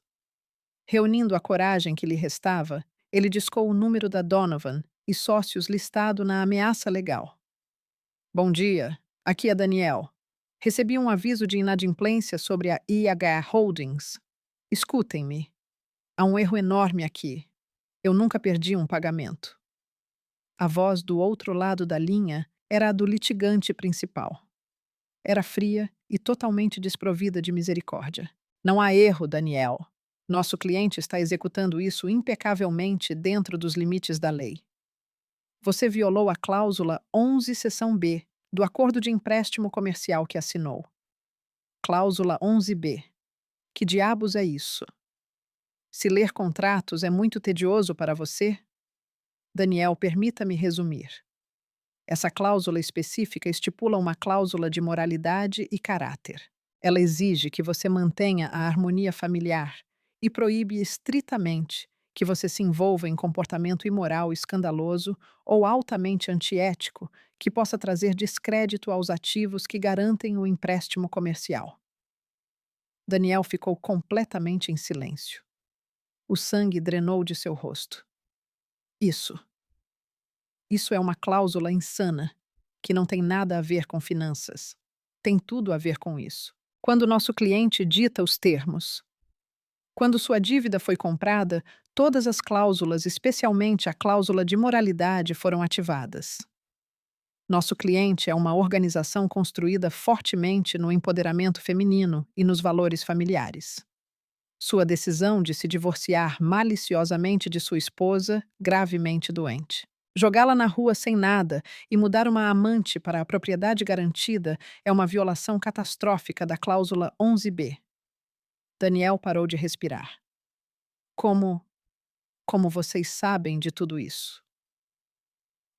Reunindo a coragem que lhe restava, ele discou o número da Donovan e sócios listado na ameaça legal. Bom dia, aqui é Daniel. Recebi um aviso de inadimplência sobre a IH Holdings. Escutem-me. Há um erro enorme aqui. Eu nunca perdi um pagamento. A voz do outro lado da linha era a do litigante principal. Era fria e totalmente desprovida de misericórdia. Não há erro, Daniel. Nosso cliente está executando isso impecavelmente dentro dos limites da lei. Você violou a cláusula 11, seção B, do acordo de empréstimo comercial que assinou. Cláusula 11B. Que diabos é isso? Se ler contratos é muito tedioso para você? Daniel, permita-me resumir. Essa cláusula específica estipula uma cláusula de moralidade e caráter. Ela exige que você mantenha a harmonia familiar e proíbe estritamente que você se envolva em comportamento imoral escandaloso ou altamente antiético que possa trazer descrédito aos ativos que garantem o empréstimo comercial. Daniel ficou completamente em silêncio. O sangue drenou de seu rosto. Isso é uma cláusula insana, que não tem nada a ver com finanças. Tem tudo a ver com isso. Quando nosso cliente dita os termos. Quando sua dívida foi comprada, todas as cláusulas, especialmente a cláusula de moralidade, foram ativadas. Nosso cliente é uma organização construída fortemente no empoderamento feminino e nos valores familiares. Sua decisão de se divorciar maliciosamente de sua esposa, gravemente doente. Jogá-la na rua sem nada e mudar uma amante para a propriedade garantida é uma violação catastrófica da cláusula 11B. Daniel parou de respirar. Como vocês sabem de tudo isso?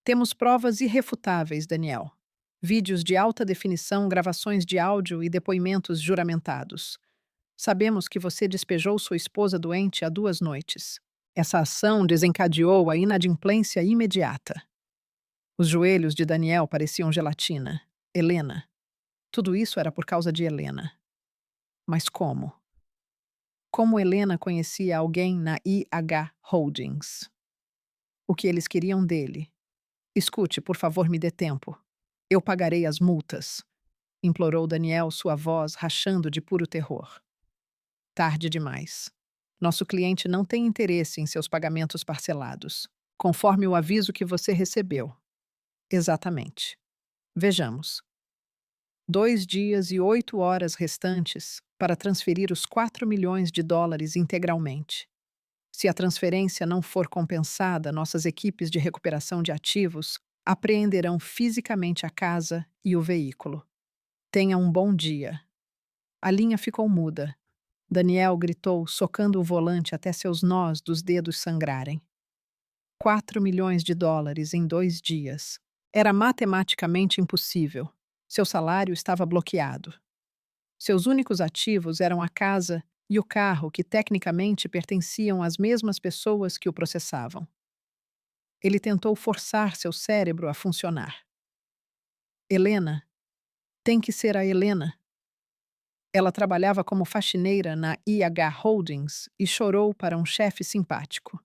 Temos provas irrefutáveis, Daniel. Vídeos de alta definição, gravações de áudio e depoimentos juramentados. Sabemos que você despejou sua esposa doente há 2 noites. Essa ação desencadeou a inadimplência imediata. Os joelhos de Daniel pareciam gelatina. Helena. Tudo isso era por causa de Helena. Mas como? Como Helena conhecia alguém na IH Holdings? O que eles queriam dele? Escute, por favor, me dê tempo. Eu pagarei as multas, implorou Daniel, sua voz rachando de puro terror. Tarde demais. Nosso cliente não tem interesse em seus pagamentos parcelados, conforme o aviso que você recebeu. Exatamente. Vejamos. 2 dias e 8 horas restantes para transferir os 4 milhões de dólares integralmente. Se a transferência não for compensada, nossas equipes de recuperação de ativos apreenderão fisicamente a casa e o veículo. Tenha um bom dia. A linha ficou muda. Daniel gritou, socando o volante até seus nós dos dedos sangrarem. 4 milhões de dólares em 2 dias. Era matematicamente impossível. Seu salário estava bloqueado. Seus únicos ativos eram a casa e o carro que tecnicamente pertenciam às mesmas pessoas que o processavam. Ele tentou forçar seu cérebro a funcionar. Helena, tem que ser a Helena. Ela trabalhava como faxineira na IH Holdings e chorou para um chefe simpático.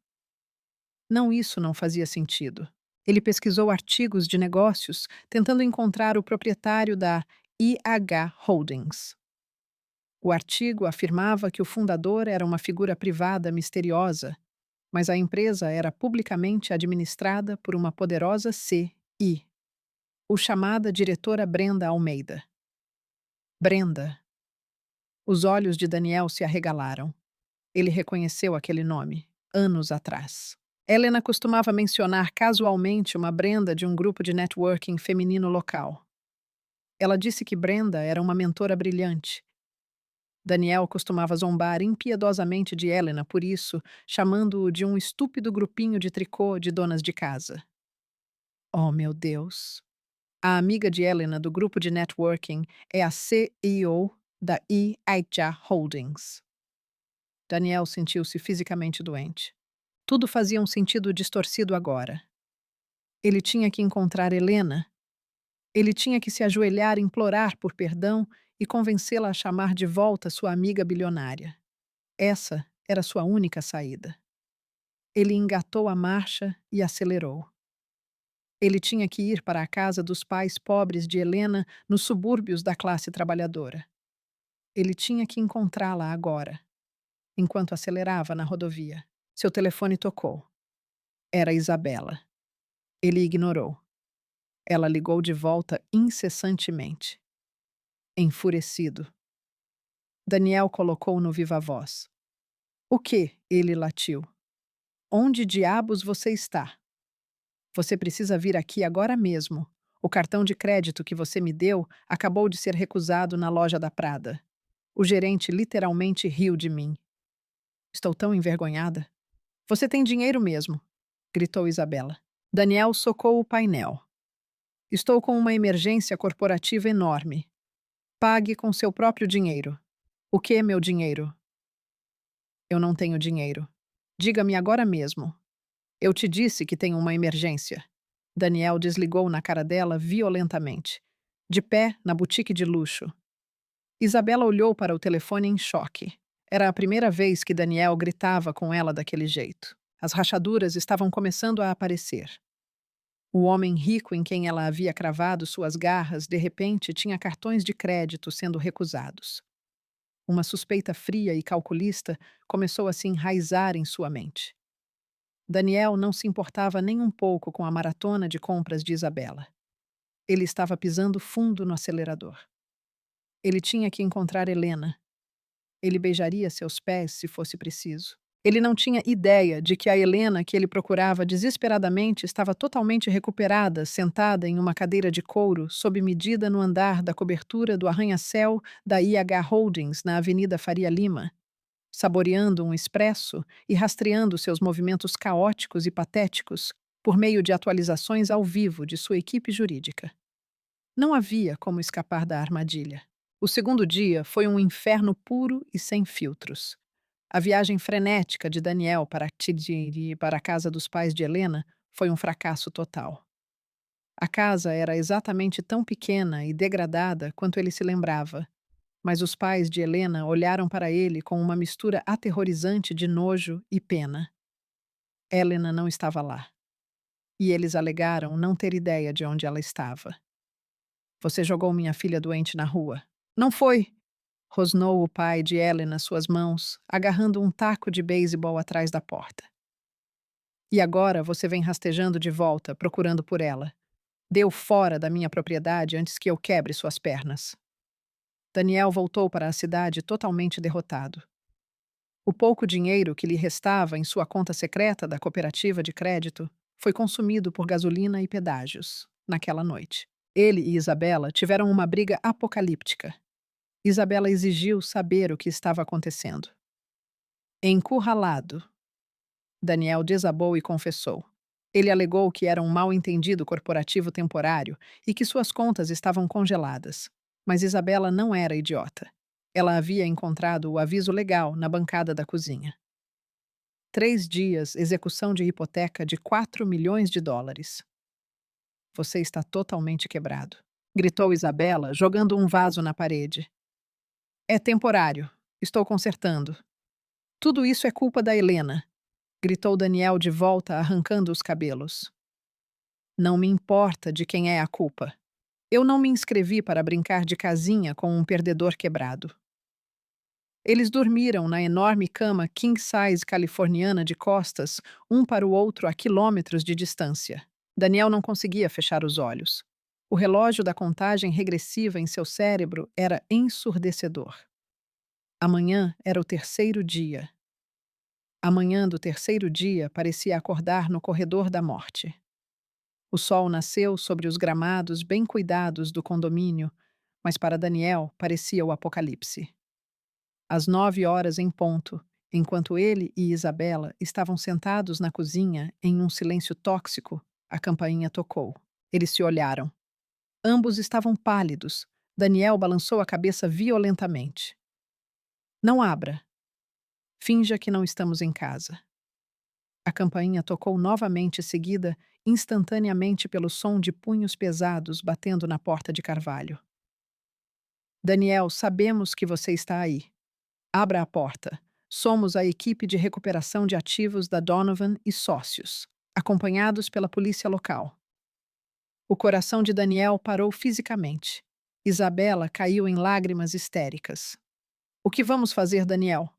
Não, isso não fazia sentido. Ele pesquisou artigos de negócios, tentando encontrar o proprietário da IH Holdings. O artigo afirmava que o fundador era uma figura privada misteriosa, mas a empresa era publicamente administrada por uma poderosa CI, o chamada diretora Brenda Almeida. Brenda. Os olhos de Daniel se arregalaram. Ele reconheceu aquele nome, anos atrás. Helena costumava mencionar casualmente uma Brenda de um grupo de networking feminino local. Ela disse que Brenda era uma mentora brilhante. Daniel costumava zombar impiedosamente de Helena por isso, chamando-o de um estúpido grupinho de tricô de donas de casa. Oh, meu Deus! A amiga de Helena do grupo de networking é a CEO da EIJA Holdings. Daniel sentiu-se fisicamente doente. Tudo fazia um sentido distorcido agora. Ele tinha que encontrar Helena. Ele tinha que se ajoelhar e implorar por perdão e convencê-la a chamar de volta sua amiga bilionária. Essa era sua única saída. Ele engatou a marcha e acelerou. Ele tinha que ir para a casa dos pais pobres de Helena nos subúrbios da classe trabalhadora. Ele tinha que encontrá-la agora. Enquanto acelerava na rodovia, seu telefone tocou. Era Isabela. Ele ignorou. Ela ligou de volta incessantemente. Enfurecido. Daniel colocou no viva-voz. O que? Ele latiu. Onde diabos você está? Você precisa vir aqui agora mesmo. O cartão de crédito que você me deu acabou de ser recusado na loja da Prada. O gerente literalmente riu de mim. Estou tão envergonhada. Você tem dinheiro mesmo, gritou Isabela. Daniel socou o painel. Estou com uma emergência corporativa enorme. Pague com seu próprio dinheiro. O que é meu dinheiro? Eu não tenho dinheiro. Diga-me agora mesmo. Eu te disse que tenho uma emergência. Daniel desligou na cara dela violentamente, de pé na boutique de luxo. Isabela olhou para o telefone em choque. Era a primeira vez que Daniel gritava com ela daquele jeito. As rachaduras estavam começando a aparecer. O homem rico em quem ela havia cravado suas garras, de repente, tinha cartões de crédito sendo recusados. Uma suspeita fria e calculista começou a se enraizar em sua mente. Daniel não se importava nem um pouco com a maratona de compras de Isabela. Ele estava pisando fundo no acelerador. Ele tinha que encontrar Helena. Ele beijaria seus pés se fosse preciso. Ele não tinha ideia de que a Helena que ele procurava desesperadamente estava totalmente recuperada, sentada em uma cadeira de couro, sob medida no andar da cobertura do arranha-céu da IH Holdings na Avenida Faria Lima, saboreando um expresso e rastreando seus movimentos caóticos e patéticos por meio de atualizações ao vivo de sua equipe jurídica. Não havia como escapar da armadilha. O segundo dia foi um inferno puro e sem filtros. A viagem frenética de Daniel para a casa dos pais de Helena foi um fracasso total. A casa era exatamente tão pequena e degradada quanto ele se lembrava, mas os pais de Helena olharam para ele com uma mistura aterrorizante de nojo e pena. Helena não estava lá. E eles alegaram não ter ideia de onde ela estava. Você jogou minha filha doente na rua. Não foi! Rosnou o pai de Helena suas mãos, agarrando um taco de beisebol atrás da porta. E agora você vem rastejando de volta, procurando por ela. Deu fora da minha propriedade antes que eu quebre suas pernas. Daniel voltou para a cidade totalmente derrotado. O pouco dinheiro que lhe restava em sua conta secreta da cooperativa de crédito foi consumido por gasolina e pedágios naquela noite. Ele e Isabela tiveram uma briga apocalíptica. Isabela exigiu saber o que estava acontecendo. Encurralado, Daniel desabou e confessou. Ele alegou que era um mal-entendido corporativo temporário e que suas contas estavam congeladas. Mas Isabela não era idiota. Ela havia encontrado o aviso legal na bancada da cozinha. 3 dias, execução de hipoteca de 4 milhões de dólares. Você está totalmente quebrado, gritou Isabela, jogando um vaso na parede. É temporário. Estou consertando. Tudo isso é culpa da Helena, gritou Daniel de volta, arrancando os cabelos. Não me importa de quem é a culpa. Eu não me inscrevi para brincar de casinha com um perdedor quebrado. Eles dormiram na enorme cama king-size californiana de costas, um para o outro a quilômetros de distância. Daniel não conseguia fechar os olhos. O relógio da contagem regressiva em seu cérebro era ensurdecedor. Amanhã era o terceiro dia. Amanhã do terceiro dia parecia acordar no corredor da morte. O sol nasceu sobre os gramados bem cuidados do condomínio, mas para Daniel parecia o apocalipse. Às 9 horas em ponto, enquanto ele e Isabela estavam sentados na cozinha em um silêncio tóxico, a campainha tocou. Eles se olharam. Ambos estavam pálidos. Daniel balançou a cabeça violentamente. Não abra. Finja que não estamos em casa. A campainha tocou novamente, seguida instantaneamente pelo som de punhos pesados batendo na porta de carvalho. Daniel, sabemos que você está aí. Abra a porta. Somos a equipe de recuperação de ativos da Donovan e sócios, acompanhados pela polícia local. O coração de Daniel parou fisicamente. Isabela caiu em lágrimas histéricas. O que vamos fazer, Daniel?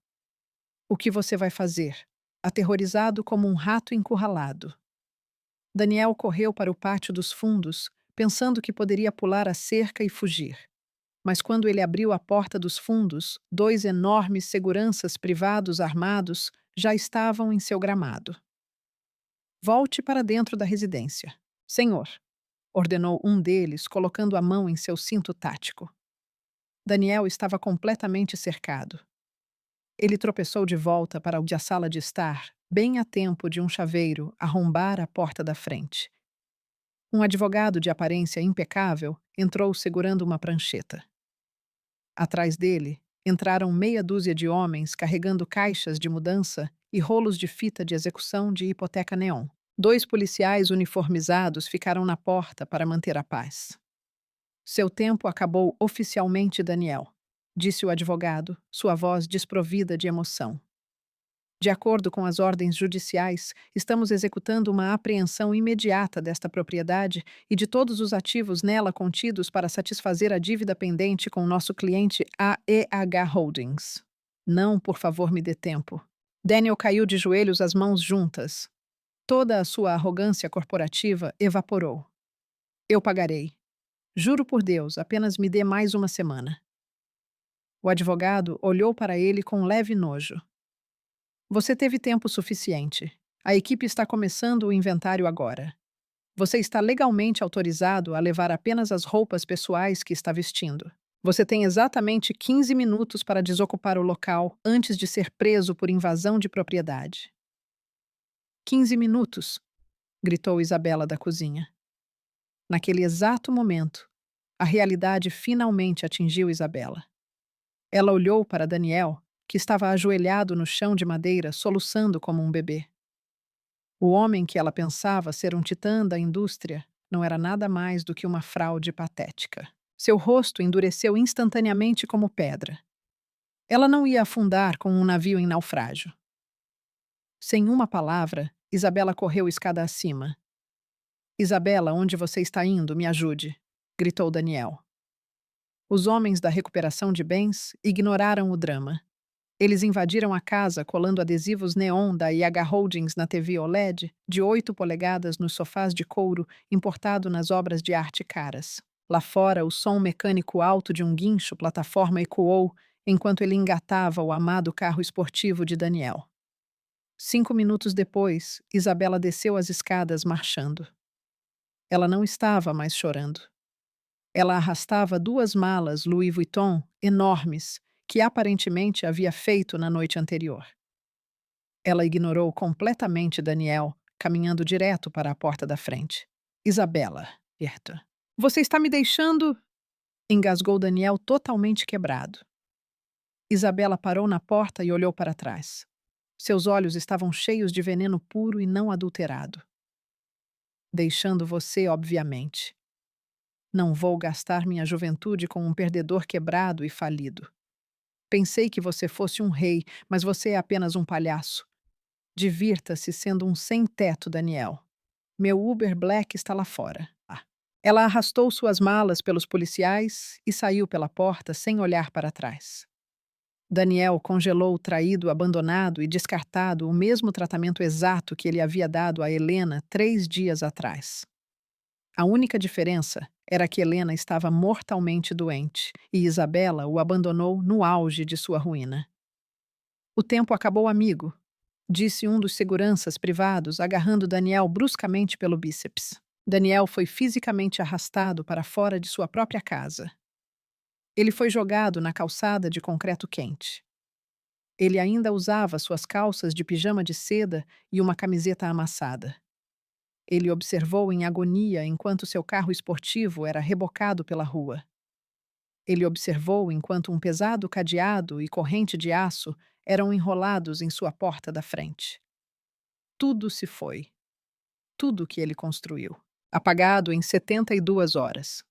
O que você vai fazer? Aterrorizado como um rato encurralado. Daniel correu para o pátio dos fundos, pensando que poderia pular a cerca e fugir. Mas quando ele abriu a porta dos fundos, 2 enormes seguranças privados armados já estavam em seu gramado. Volte para dentro da residência. Senhor, ordenou um deles, colocando a mão em seu cinto tático. Daniel estava completamente cercado. Ele tropeçou de volta para a sala de estar, bem a tempo de um chaveiro arrombar a porta da frente. Um advogado de aparência impecável entrou segurando uma prancheta. Atrás dele, entraram meia dúzia de homens carregando caixas de mudança e rolos de fita de execução de hipoteca neon. 2 policiais uniformizados ficaram na porta para manter a paz. Seu tempo acabou oficialmente, Daniel, disse o advogado, sua voz desprovida de emoção. De acordo com as ordens judiciais, estamos executando uma apreensão imediata desta propriedade e de todos os ativos nela contidos para satisfazer a dívida pendente com nosso cliente AEH Holdings. Não, por favor, me dê tempo. Daniel caiu de joelhos, as mãos juntas. Toda a sua arrogância corporativa evaporou. Eu pagarei. Juro por Deus, apenas me dê mais uma semana. O advogado olhou para ele com leve nojo. Você teve tempo suficiente. A equipe está começando o inventário agora. Você está legalmente autorizado a levar apenas as roupas pessoais que está vestindo. Você tem exatamente 15 minutos para desocupar o local antes de ser preso por invasão de propriedade. 15 minutos, gritou Isabela da cozinha. Naquele exato momento, a realidade finalmente atingiu Isabela. Ela olhou para Daniel, que estava ajoelhado no chão de madeira, soluçando como um bebê. O homem que ela pensava ser um titã da indústria não era nada mais do que uma fraude patética. Seu rosto endureceu instantaneamente como pedra. Ela não ia afundar com um navio em naufrágio. Sem uma palavra, Isabela correu escada acima. Isabela, onde você está indo? Me ajude, gritou Daniel. Os homens da recuperação de bens ignoraram o drama. Eles invadiram a casa colando adesivos neon da IH Holdings na TV OLED de 8 polegadas nos sofás de couro importado nas obras de arte caras. Lá fora, o som mecânico alto de um guincho plataforma ecoou enquanto ele engatava o amado carro esportivo de Daniel. 5 minutos depois, Isabela desceu as escadas marchando. Ela não estava mais chorando. Ela arrastava 2 malas Louis Vuitton enormes que aparentemente havia feito na noite anterior. Ela ignorou completamente Daniel, caminhando direto para a porta da frente. Isabela, Berta. Você está me deixando? Engasgou Daniel totalmente quebrado. Isabela parou na porta e olhou para trás. Seus olhos estavam cheios de veneno puro e não adulterado. Deixando você, obviamente. Não vou gastar minha juventude com um perdedor quebrado e falido. Pensei que você fosse um rei, mas você é apenas um palhaço. Divirta-se sendo um sem-teto, Daniel. Meu Uber Black está lá fora. Ela arrastou suas malas pelos policiais e saiu pela porta sem olhar para trás. Daniel congelou o traído, abandonado e descartado o mesmo tratamento exato que ele havia dado a Helena 3 dias atrás. A única diferença era que Helena estava mortalmente doente e Isabela o abandonou no auge de sua ruína. O tempo acabou, amigo, disse um dos seguranças privados, agarrando Daniel bruscamente pelo bíceps. Daniel foi fisicamente arrastado para fora de sua própria casa. Ele foi jogado na calçada de concreto quente. Ele ainda usava suas calças de pijama de seda e uma camiseta amassada. Ele observou em agonia enquanto seu carro esportivo era rebocado pela rua. Ele observou enquanto um pesado cadeado e corrente de aço eram enrolados em sua porta da frente. Tudo se foi. Tudo que ele construiu. Apagado em 72 horas.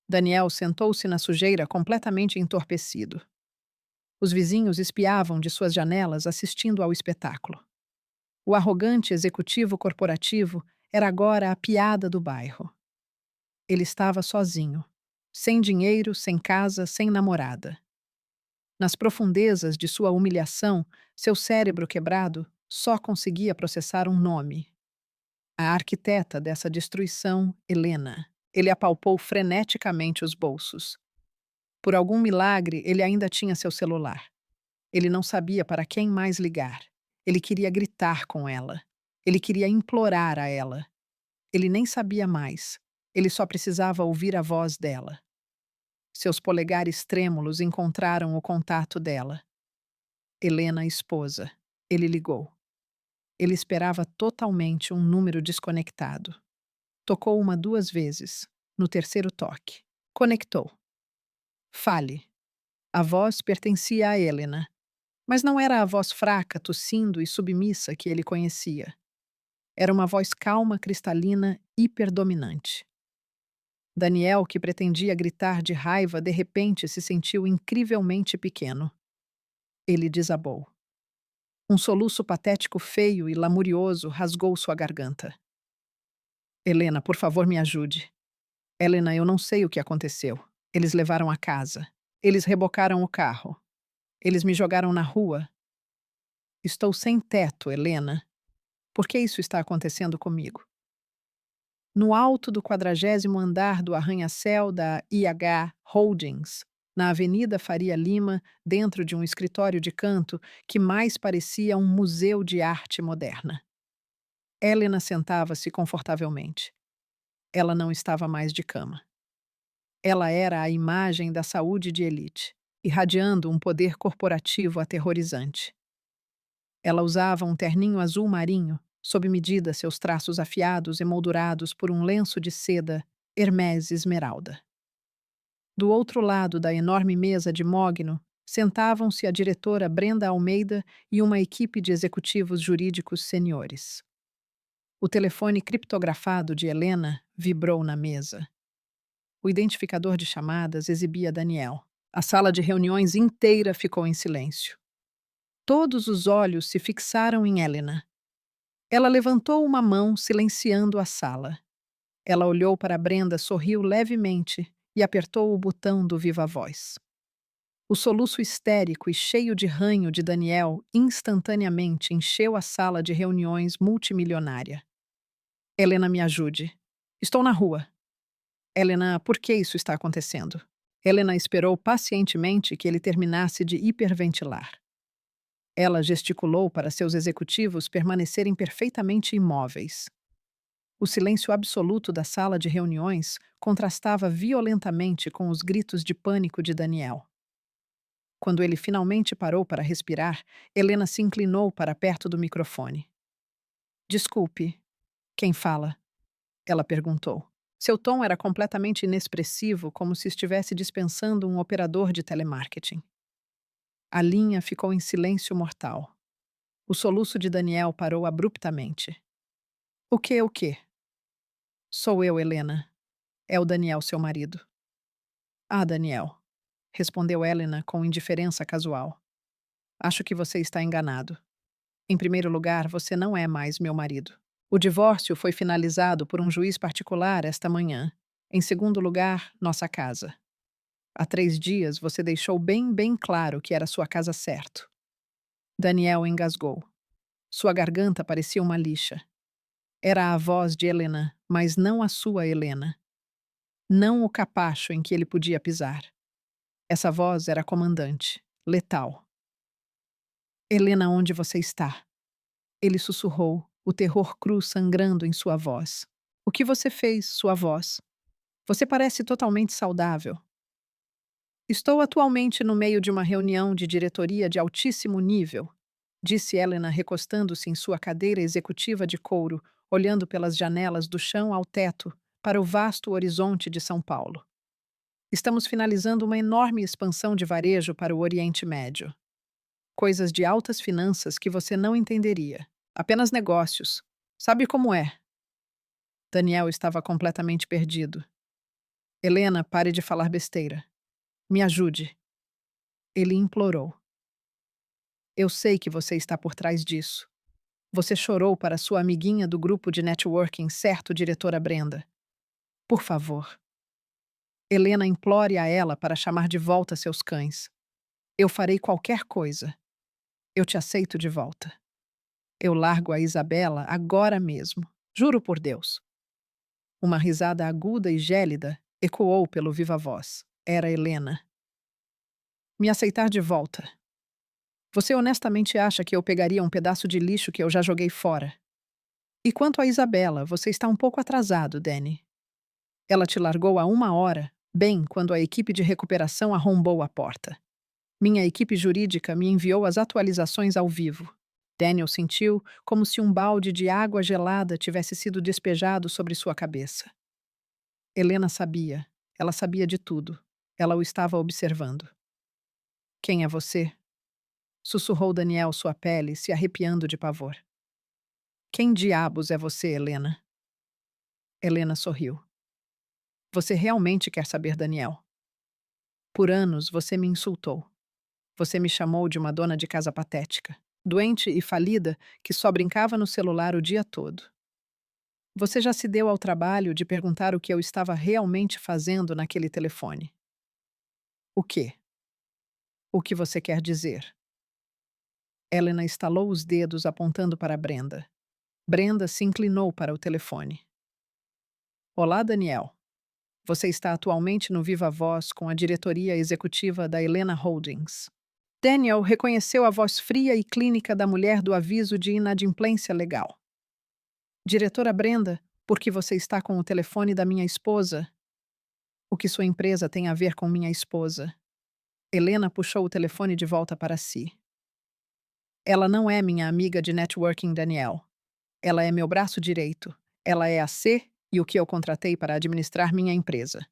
Daniel sentou-se na sujeira completamente entorpecido. Os vizinhos espiavam de suas janelas assistindo ao espetáculo. O arrogante executivo corporativo era agora a piada do bairro. Ele estava sozinho, sem dinheiro, sem casa, sem namorada. Nas profundezas de sua humilhação, seu cérebro quebrado só conseguia processar um nome. A arquiteta dessa destruição, Helena. Ele apalpou freneticamente os bolsos. Por algum milagre, ele ainda tinha seu celular. Ele não sabia para quem mais ligar. Ele queria gritar com ela. Ele queria implorar a ela. Ele nem sabia mais. Ele só precisava ouvir a voz dela. Seus polegares trêmulos encontraram o contato dela. Helena, esposa. Ele ligou. Ele esperava totalmente um número desconectado. Tocou 2 vezes. No terceiro toque. Conectou. Fale. A voz pertencia a Helena. Mas não era a voz fraca, tossindo e submissa que ele conhecia. Era uma voz calma, cristalina, hiperdominante. Daniel, que pretendia gritar de raiva, de repente se sentiu incrivelmente pequeno. Ele desabou. Um soluço patético feio e lamurioso rasgou sua garganta. Helena, por favor, me ajude. Helena, eu não sei o que aconteceu. Eles levaram a casa. Eles rebocaram o carro. Eles me jogaram na rua. Estou sem teto, Helena. Por que isso está acontecendo comigo? No alto do 40º andar do arranha-céu da IH Holdings, na Avenida Faria Lima, dentro de um escritório de canto que mais parecia um museu de arte moderna. Helena sentava-se confortavelmente. Ela não estava mais de cama. Ela era a imagem da saúde de elite, irradiando um poder corporativo aterrorizante. Ela usava um terninho azul marinho, sob medida seus traços afiados emoldurados por um lenço de seda Hermès Esmeralda. Do outro lado da enorme mesa de mogno, sentavam-se a diretora Brenda Almeida e uma equipe de executivos jurídicos seniores. O telefone criptografado de Helena vibrou na mesa. O identificador de chamadas exibia Daniel. A sala de reuniões inteira ficou em silêncio. Todos os olhos se fixaram em Helena. Ela levantou uma mão, silenciando a sala. Ela olhou para Brenda, sorriu levemente e apertou o botão do viva-voz. O soluço histérico e cheio de ranho de Daniel instantaneamente encheu a sala de reuniões multimilionária. Helena, me ajude. Estou na rua. Helena, por que isso está acontecendo? Helena esperou pacientemente que ele terminasse de hiperventilar. Ela gesticulou para seus executivos permanecerem perfeitamente imóveis. O silêncio absoluto da sala de reuniões contrastava violentamente com os gritos de pânico de Daniel. Quando ele finalmente parou para respirar, Helena se inclinou para perto do microfone. Desculpe, quem fala? Ela perguntou. Seu tom era completamente inexpressivo, como se estivesse dispensando um operador de telemarketing. A linha ficou em silêncio mortal. O soluço de Daniel parou abruptamente. O quê, o quê? Sou eu, Helena. É o Daniel, seu marido. Ah, Daniel, respondeu Helena com indiferença casual. Acho que você está enganado. Em primeiro lugar, você não é mais meu marido. O divórcio foi finalizado por um juiz particular esta manhã. Em segundo lugar, nossa casa. Há 3 dias você deixou bem claro que era sua casa certo. Daniel engasgou. Sua garganta parecia uma lixa. Era a voz de Helena, mas não a sua Helena. Não o capacho em que ele podia pisar. Essa voz era comandante, letal. Helena, onde você está? Ele sussurrou, o terror cru sangrando em sua voz. O que você fez, sua voz? Você parece totalmente saudável. Estou atualmente no meio de uma reunião de diretoria de altíssimo nível, disse Helena recostando-se em sua cadeira executiva de couro, olhando pelas janelas do chão ao teto para o vasto horizonte de São Paulo. Estamos finalizando uma enorme expansão de varejo para o Oriente Médio. Coisas de altas finanças que você não entenderia. Apenas negócios. Sabe como é? Daniel estava completamente perdido. Helena, pare de falar besteira. Me ajude. Ele implorou. Eu sei que você está por trás disso. Você chorou para sua amiguinha do grupo de networking, certo, diretora Brenda? Por favor. Helena, implore a ela para chamar de volta seus cães. Eu farei qualquer coisa. Eu te aceito de volta. Eu largo a Isabela agora mesmo. Juro por Deus. Uma risada aguda e gélida ecoou pelo viva-voz. Era Helena. Me aceitar de volta. Você honestamente acha que eu pegaria um pedaço de lixo que eu já joguei fora? E quanto a Isabela, você está um pouco atrasado, Danny. Ela te largou há 1 hora, bem quando a equipe de recuperação arrombou a porta. Minha equipe jurídica me enviou as atualizações ao vivo. Daniel sentiu como se um balde de água gelada tivesse sido despejado sobre sua cabeça. Helena sabia. Ela sabia de tudo. Ela o estava observando. Quem é você? Sussurrou Daniel, sua pele se arrepiando de pavor. Quem diabos é você, Helena? Helena sorriu. Você realmente quer saber, Daniel? Por anos você me insultou. Você me chamou de uma dona de casa patética, doente e falida que só brincava no celular o dia todo. Você já se deu ao trabalho de perguntar o que eu estava realmente fazendo naquele telefone? O quê? O que você quer dizer? Helena estalou os dedos apontando para Brenda. Brenda se inclinou para o telefone. Olá, Daniel. Você está atualmente no Viva Voz com a diretoria executiva da Helena Holdings. Daniel reconheceu a voz fria e clínica da mulher do aviso de inadimplência legal. Diretora Brenda, por que você está com o telefone da minha esposa? O que sua empresa tem a ver com minha esposa? Helena puxou o telefone de volta para si. Ela não é minha amiga de networking, Daniel. Ela é meu braço direito. Ela é a C e o que eu contratei para administrar minha empresa.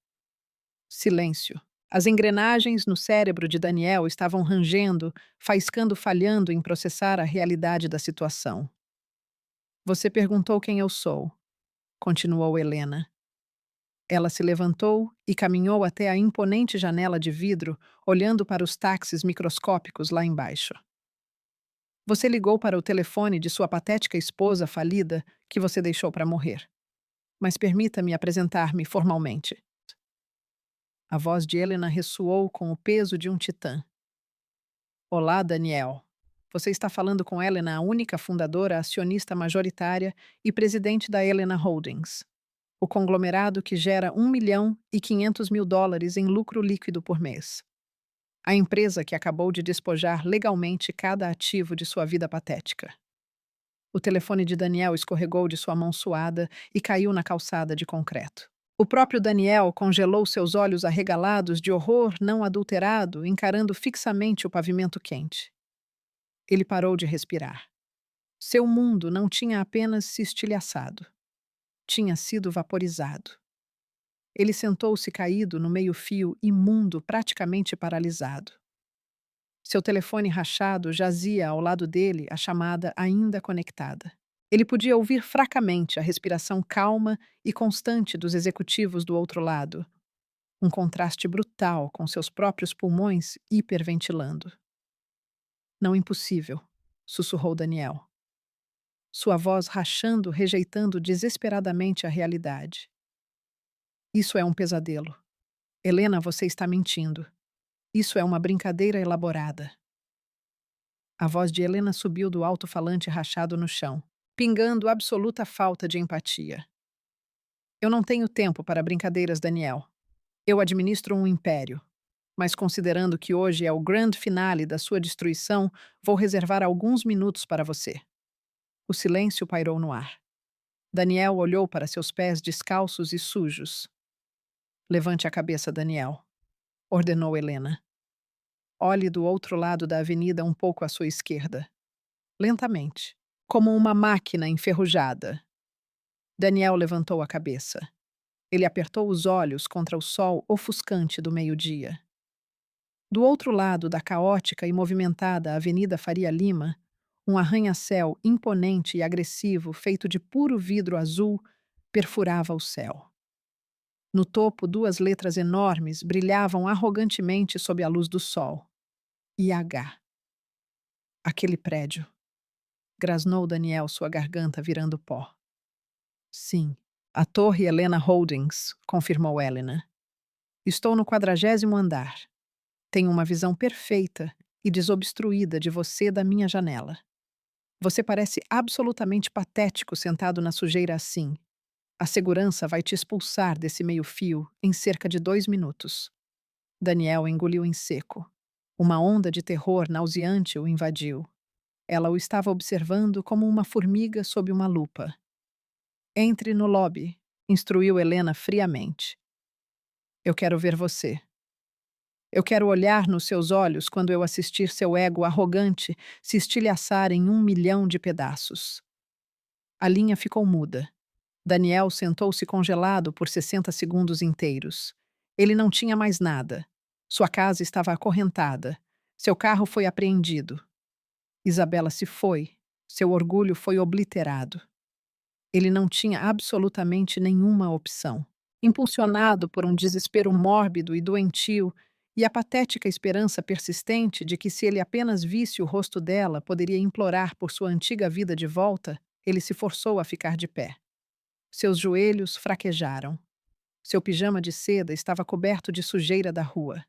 Silêncio. As engrenagens no cérebro de Daniel estavam rangendo, faiscando, falhando em processar a realidade da situação. Você perguntou quem eu sou, continuou Helena. Ela se levantou e caminhou até a imponente janela de vidro, olhando para os táxis microscópicos lá embaixo. Você ligou para o telefone de sua patética esposa falida que você deixou para morrer. Mas permita-me apresentar-me formalmente. A voz de Helena ressoou com o peso de um titã. Olá, Daniel. Você está falando com Helena, a única fundadora, acionista majoritária e presidente da Helena Holdings, o conglomerado que gera US$ 1.500.000 em lucro líquido por mês. A empresa que acabou de despojar legalmente cada ativo de sua vida patética. O telefone de Daniel escorregou de sua mão suada e caiu na calçada de concreto. O próprio Daniel congelou seus olhos arregalados de horror não adulterado, encarando fixamente o pavimento quente. Ele parou de respirar. Seu mundo não tinha apenas se estilhaçado. Tinha sido vaporizado. Ele sentou-se caído no meio-fio, imundo, praticamente paralisado. Seu telefone rachado jazia ao lado dele, a chamada ainda conectada. Ele podia ouvir fracamente a respiração calma e constante dos executivos do outro lado, um contraste brutal com seus próprios pulmões hiperventilando. Não impossível, sussurrou Daniel. Sua voz rachando, rejeitando desesperadamente a realidade. Isso é um pesadelo. Helena, você está mentindo. Isso é uma brincadeira elaborada. A voz de Helena subiu do alto-falante rachado no chão, pingando absoluta falta de empatia. Eu não tenho tempo para brincadeiras, Daniel. Eu administro um império. Mas considerando que hoje é o grande finale da sua destruição, vou reservar alguns minutos para você. O silêncio pairou no ar. Daniel olhou para seus pés descalços e sujos. Levante a cabeça, Daniel, ordenou Helena. Olhe do outro lado da avenida um pouco à sua esquerda. Lentamente, como uma máquina enferrujada. Daniel levantou a cabeça. Ele apertou os olhos contra o sol ofuscante do meio-dia. Do outro lado da caótica e movimentada Avenida Faria Lima, um arranha-céu imponente e agressivo feito de puro vidro azul perfurava o céu. No topo, duas letras enormes brilhavam arrogantemente sob a luz do sol. IH. Aquele prédio. Grasnou Daniel, sua garganta virando pó. Sim, a Torre Helena Holdings, confirmou Helena. Estou no 40º andar. Tenho uma visão perfeita e desobstruída de você da minha janela. Você parece absolutamente patético sentado na sujeira assim. A segurança vai te expulsar desse meio-fio em cerca de 2 minutos. Daniel engoliu em seco. Uma onda de terror nauseante o invadiu. Ela o estava observando como uma formiga sob uma lupa. Entre no lobby, instruiu Helena friamente. Eu quero ver você. Eu quero olhar nos seus olhos quando eu assistir seu ego arrogante se estilhaçar em 1 milhão de pedaços. A linha ficou muda. Daniel sentou-se congelado por 60 segundos inteiros. Ele não tinha mais nada. Sua casa estava acorrentada. Seu carro foi apreendido. Isabela se foi. Seu orgulho foi obliterado. Ele não tinha absolutamente nenhuma opção. Impulsionado por um desespero mórbido e doentio, e a patética esperança persistente de que, se ele apenas visse o rosto dela, poderia implorar por sua antiga vida de volta, ele se forçou a ficar de pé. Seus joelhos fraquejaram. Seu pijama de seda estava coberto de sujeira da rua.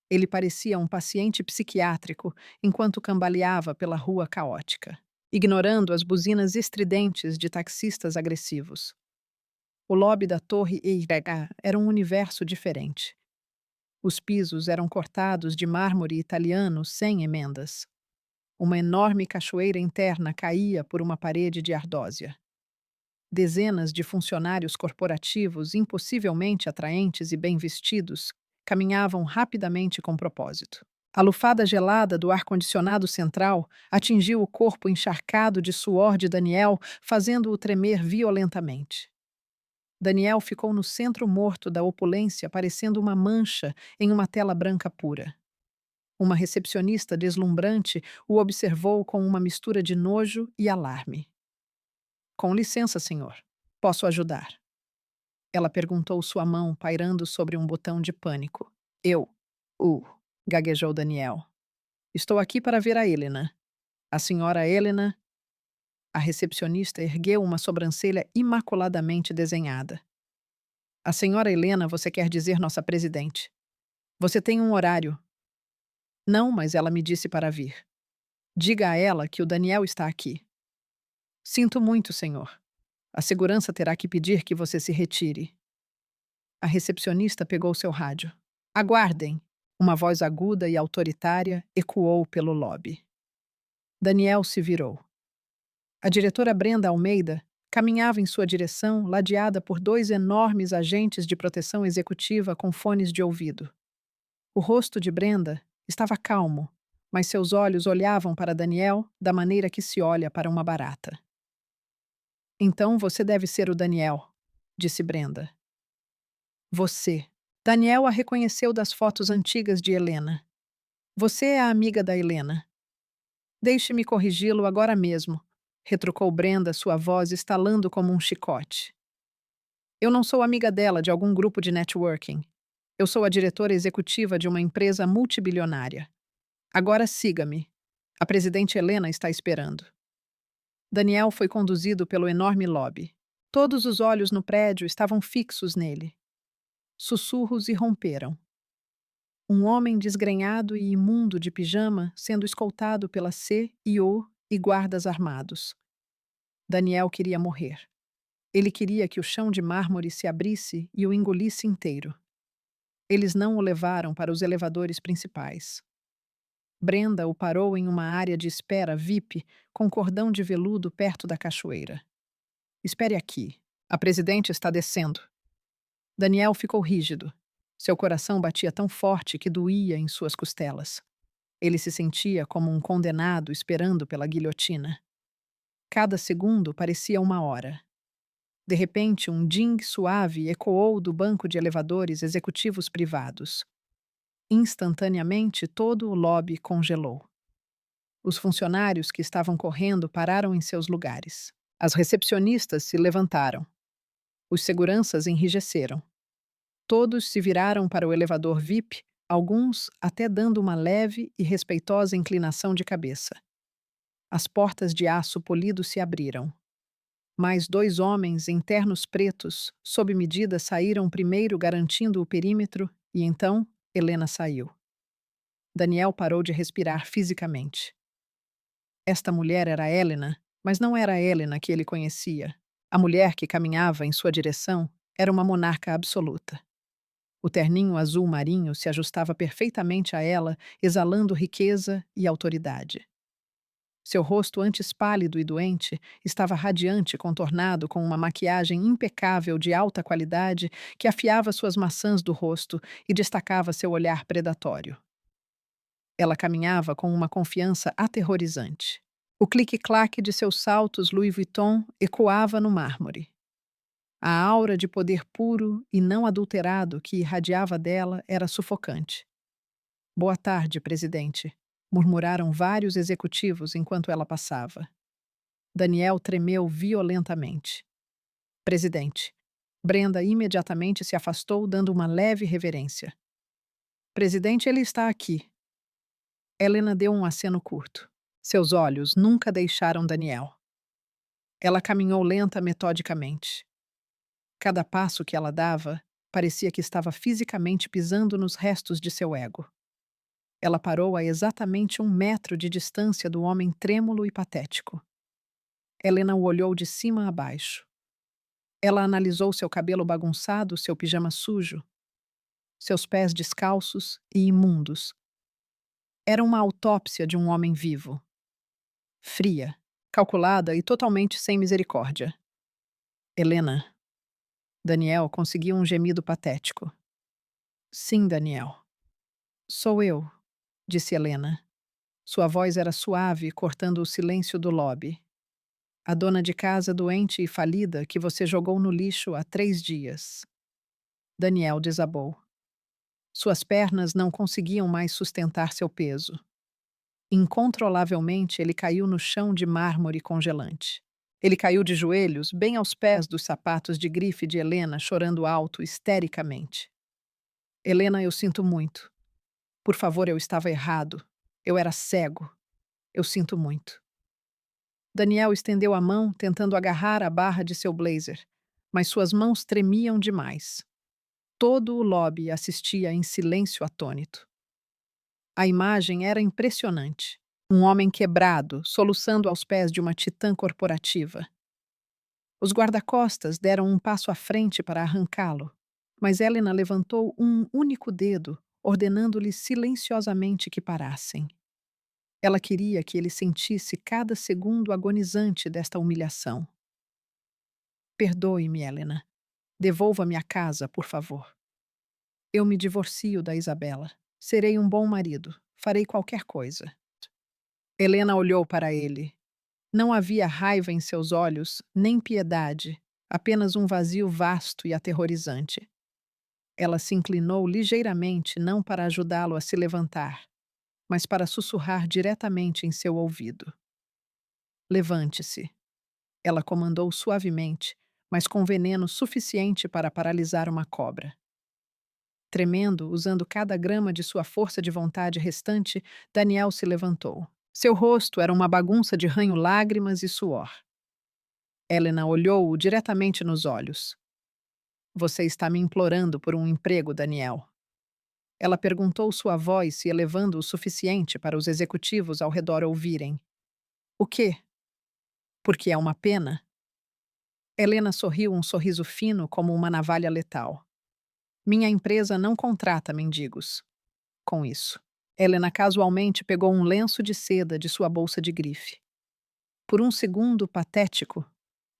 Ele parecia um paciente psiquiátrico enquanto cambaleava pela rua caótica, ignorando as buzinas estridentes de taxistas agressivos. O lobby da Torre EIH era um universo diferente. Os pisos eram cortados de mármore italiano sem emendas. Uma enorme cachoeira interna caía por uma parede de ardósia. Dezenas de funcionários corporativos impossivelmente atraentes e bem vestidos caminhavam rapidamente com propósito. A lufada gelada do ar-condicionado central atingiu o corpo encharcado de suor de Daniel, fazendo-o tremer violentamente. Daniel ficou no centro morto da opulência, parecendo uma mancha em uma tela branca pura. Uma recepcionista deslumbrante o observou com uma mistura de nojo e alarme. Com licença, senhor. Posso ajudar? Ela perguntou, sua mão pairando sobre um botão de pânico. Eu. Gaguejou Daniel. Estou aqui para ver a Helena. A senhora Helena. A recepcionista ergueu uma sobrancelha imaculadamente desenhada. A senhora Helena, você quer dizer nossa presidente. Você tem um horário. Não, mas ela me disse para vir. Diga a ela que o Daniel está aqui. Sinto muito, senhor. A segurança terá que pedir que você se retire. A recepcionista pegou seu rádio. Aguardem! Uma voz aguda e autoritária ecoou pelo lobby. Daniel se virou. A diretora Brenda Almeida caminhava em sua direção, ladeada por dois enormes agentes de proteção executiva com fones de ouvido. O rosto de Brenda estava calmo, mas seus olhos olhavam para Daniel da maneira que se olha para uma barata. Então você deve ser o Daniel, disse Brenda. Você. Daniel a reconheceu das fotos antigas de Helena. Você é a amiga da Helena. Deixe-me corrigi-lo agora mesmo, retrucou Brenda, sua voz estalando como um chicote. Eu não sou amiga dela de algum grupo de networking. Eu sou a diretora executiva de uma empresa multibilionária. Agora siga-me. A presidente Helena está esperando. Daniel foi conduzido pelo enorme lobby. Todos os olhos no prédio estavam fixos nele. Sussurros irromperam. Um homem desgrenhado e imundo de pijama sendo escoltado pela CEO e guardas armados. Daniel queria morrer. Ele queria que o chão de mármore se abrisse e o engolisse inteiro. Eles não o levaram para os elevadores principais. Brenda o parou em uma área de espera VIP com cordão de veludo perto da cachoeira. Espere aqui. A presidente está descendo. Daniel ficou rígido. Seu coração batia tão forte que doía em suas costelas. Ele se sentia como um condenado esperando pela guilhotina. Cada segundo parecia uma hora. De repente, um ding suave ecoou do banco de elevadores executivos privados. Instantaneamente, todo o lobby congelou. Os funcionários que estavam correndo pararam em seus lugares. As recepcionistas se levantaram. Os seguranças enrijeceram. Todos se viraram para o elevador VIP, alguns até dando uma leve e respeitosa inclinação de cabeça. As portas de aço polido se abriram. Mais dois homens em ternos pretos, sob medida, saíram primeiro garantindo o perímetro e então Helena saiu. Daniel parou de respirar fisicamente. Esta mulher era Helena, mas não era a Helena que ele conhecia. A mulher que caminhava em sua direção era uma monarca absoluta. O terninho azul marinho se ajustava perfeitamente a ela, exalando riqueza e autoridade. Seu rosto antes pálido e doente estava radiante, contornado com uma maquiagem impecável de alta qualidade que afiava suas maçãs do rosto e destacava seu olhar predatório. Ela caminhava com uma confiança aterrorizante. O clique-claque de seus saltos Louis Vuitton ecoava no mármore. A aura de poder puro e não adulterado que irradiava dela era sufocante. Boa tarde, presidente, murmuraram vários executivos enquanto ela passava. Daniel tremeu violentamente. Presidente. Brenda imediatamente se afastou, dando uma leve reverência. Presidente, ele está aqui. Helena deu um aceno curto. Seus olhos nunca deixaram Daniel. Ela caminhou lenta metodicamente. Cada passo que ela dava parecia que estava fisicamente pisando nos restos de seu ego. Ela parou a exatamente 1 metro de distância do homem trêmulo e patético. Helena o olhou de cima a baixo. Ela analisou seu cabelo bagunçado, seu pijama sujo, seus pés descalços e imundos. Era uma autópsia de um homem vivo. Fria, calculada e totalmente sem misericórdia. Helena. Daniel conseguiu um gemido patético. Sim, Daniel. Sou eu, disse Helena. Sua voz era suave, cortando o silêncio do lobby. A dona de casa doente e falida que você jogou no lixo há 3 dias. Daniel desabou. Suas pernas não conseguiam mais sustentar seu peso. Incontrolavelmente, ele caiu no chão de mármore congelante. Ele caiu de joelhos, bem aos pés dos sapatos de grife de Helena, chorando alto, histericamente. Helena, eu sinto muito. Por favor, eu estava errado. Eu era cego. Eu sinto muito. Daniel estendeu a mão, tentando agarrar a barra de seu blazer, mas suas mãos tremiam demais. Todo o lobby assistia em silêncio atônito. A imagem era impressionante. Um homem quebrado, soluçando aos pés de uma titã corporativa. Os guarda-costas deram um passo à frente para arrancá-lo, mas Helena levantou um único dedo, ordenando-lhe silenciosamente que parassem. Ela queria que ele sentisse cada segundo agonizante desta humilhação. Perdoe-me, Helena. Devolva-me a casa, por favor. Eu me divorcio da Isabela. Serei um bom marido. Farei qualquer coisa. Helena olhou para ele. Não havia raiva em seus olhos, nem piedade, apenas um vazio vasto e aterrorizante. Ela se inclinou ligeiramente, não para ajudá-lo a se levantar, mas para sussurrar diretamente em seu ouvido. Levante-se. Ela comandou suavemente, mas com veneno suficiente para paralisar uma cobra. Tremendo, usando cada grama de sua força de vontade restante, Daniel se levantou. Seu rosto era uma bagunça de ranho, lágrimas e suor. Helena olhou-o diretamente nos olhos. Você está me implorando por um emprego, Daniel. Ela perguntou, sua voz se elevando o suficiente para os executivos ao redor ouvirem. O quê? Porque é uma pena? Helena sorriu um sorriso fino como uma navalha letal. Minha empresa não contrata mendigos. Com isso, Helena casualmente pegou um lenço de seda de sua bolsa de grife. Por um segundo patético,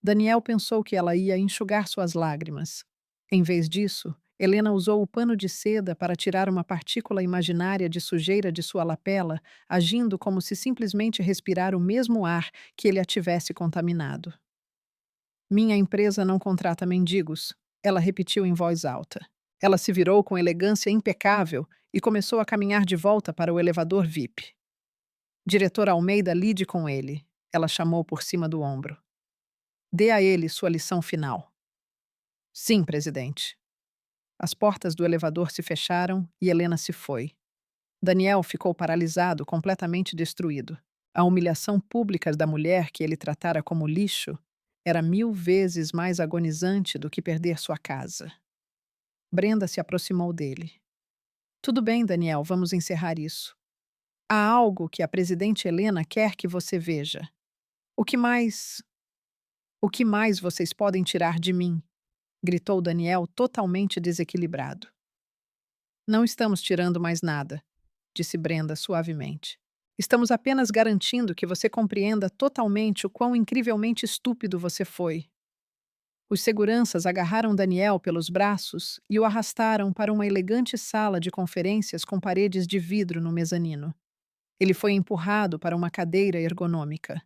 Daniel pensou que ela ia enxugar suas lágrimas. Em vez disso, Helena usou o pano de seda para tirar uma partícula imaginária de sujeira de sua lapela, agindo como se simplesmente respirar o mesmo ar que ele a tivesse contaminado. Minha empresa não contrata mendigos, ela repetiu em voz alta. Ela se virou com elegância impecável e começou a caminhar de volta para o elevador VIP. Diretor Almeida, lide com ele, ela chamou por cima do ombro. Dê a ele sua lição final. Sim, presidente. As portas do elevador se fecharam e Helena se foi. Daniel ficou paralisado, completamente destruído. A humilhação pública da mulher que ele tratara como lixo era 1000 vezes mais agonizante do que perder sua casa. Brenda se aproximou dele. Tudo bem, Daniel, vamos encerrar isso. Há algo que a presidente Helena quer que você veja. O que mais... O que mais vocês podem tirar de mim? Gritou Daniel, totalmente desequilibrado. Não estamos tirando mais nada, disse Brenda suavemente. Estamos apenas garantindo que você compreenda totalmente o quão incrivelmente estúpido você foi. Os seguranças agarraram Daniel pelos braços e o arrastaram para uma elegante sala de conferências com paredes de vidro no mezanino. Ele foi empurrado para uma cadeira ergonômica.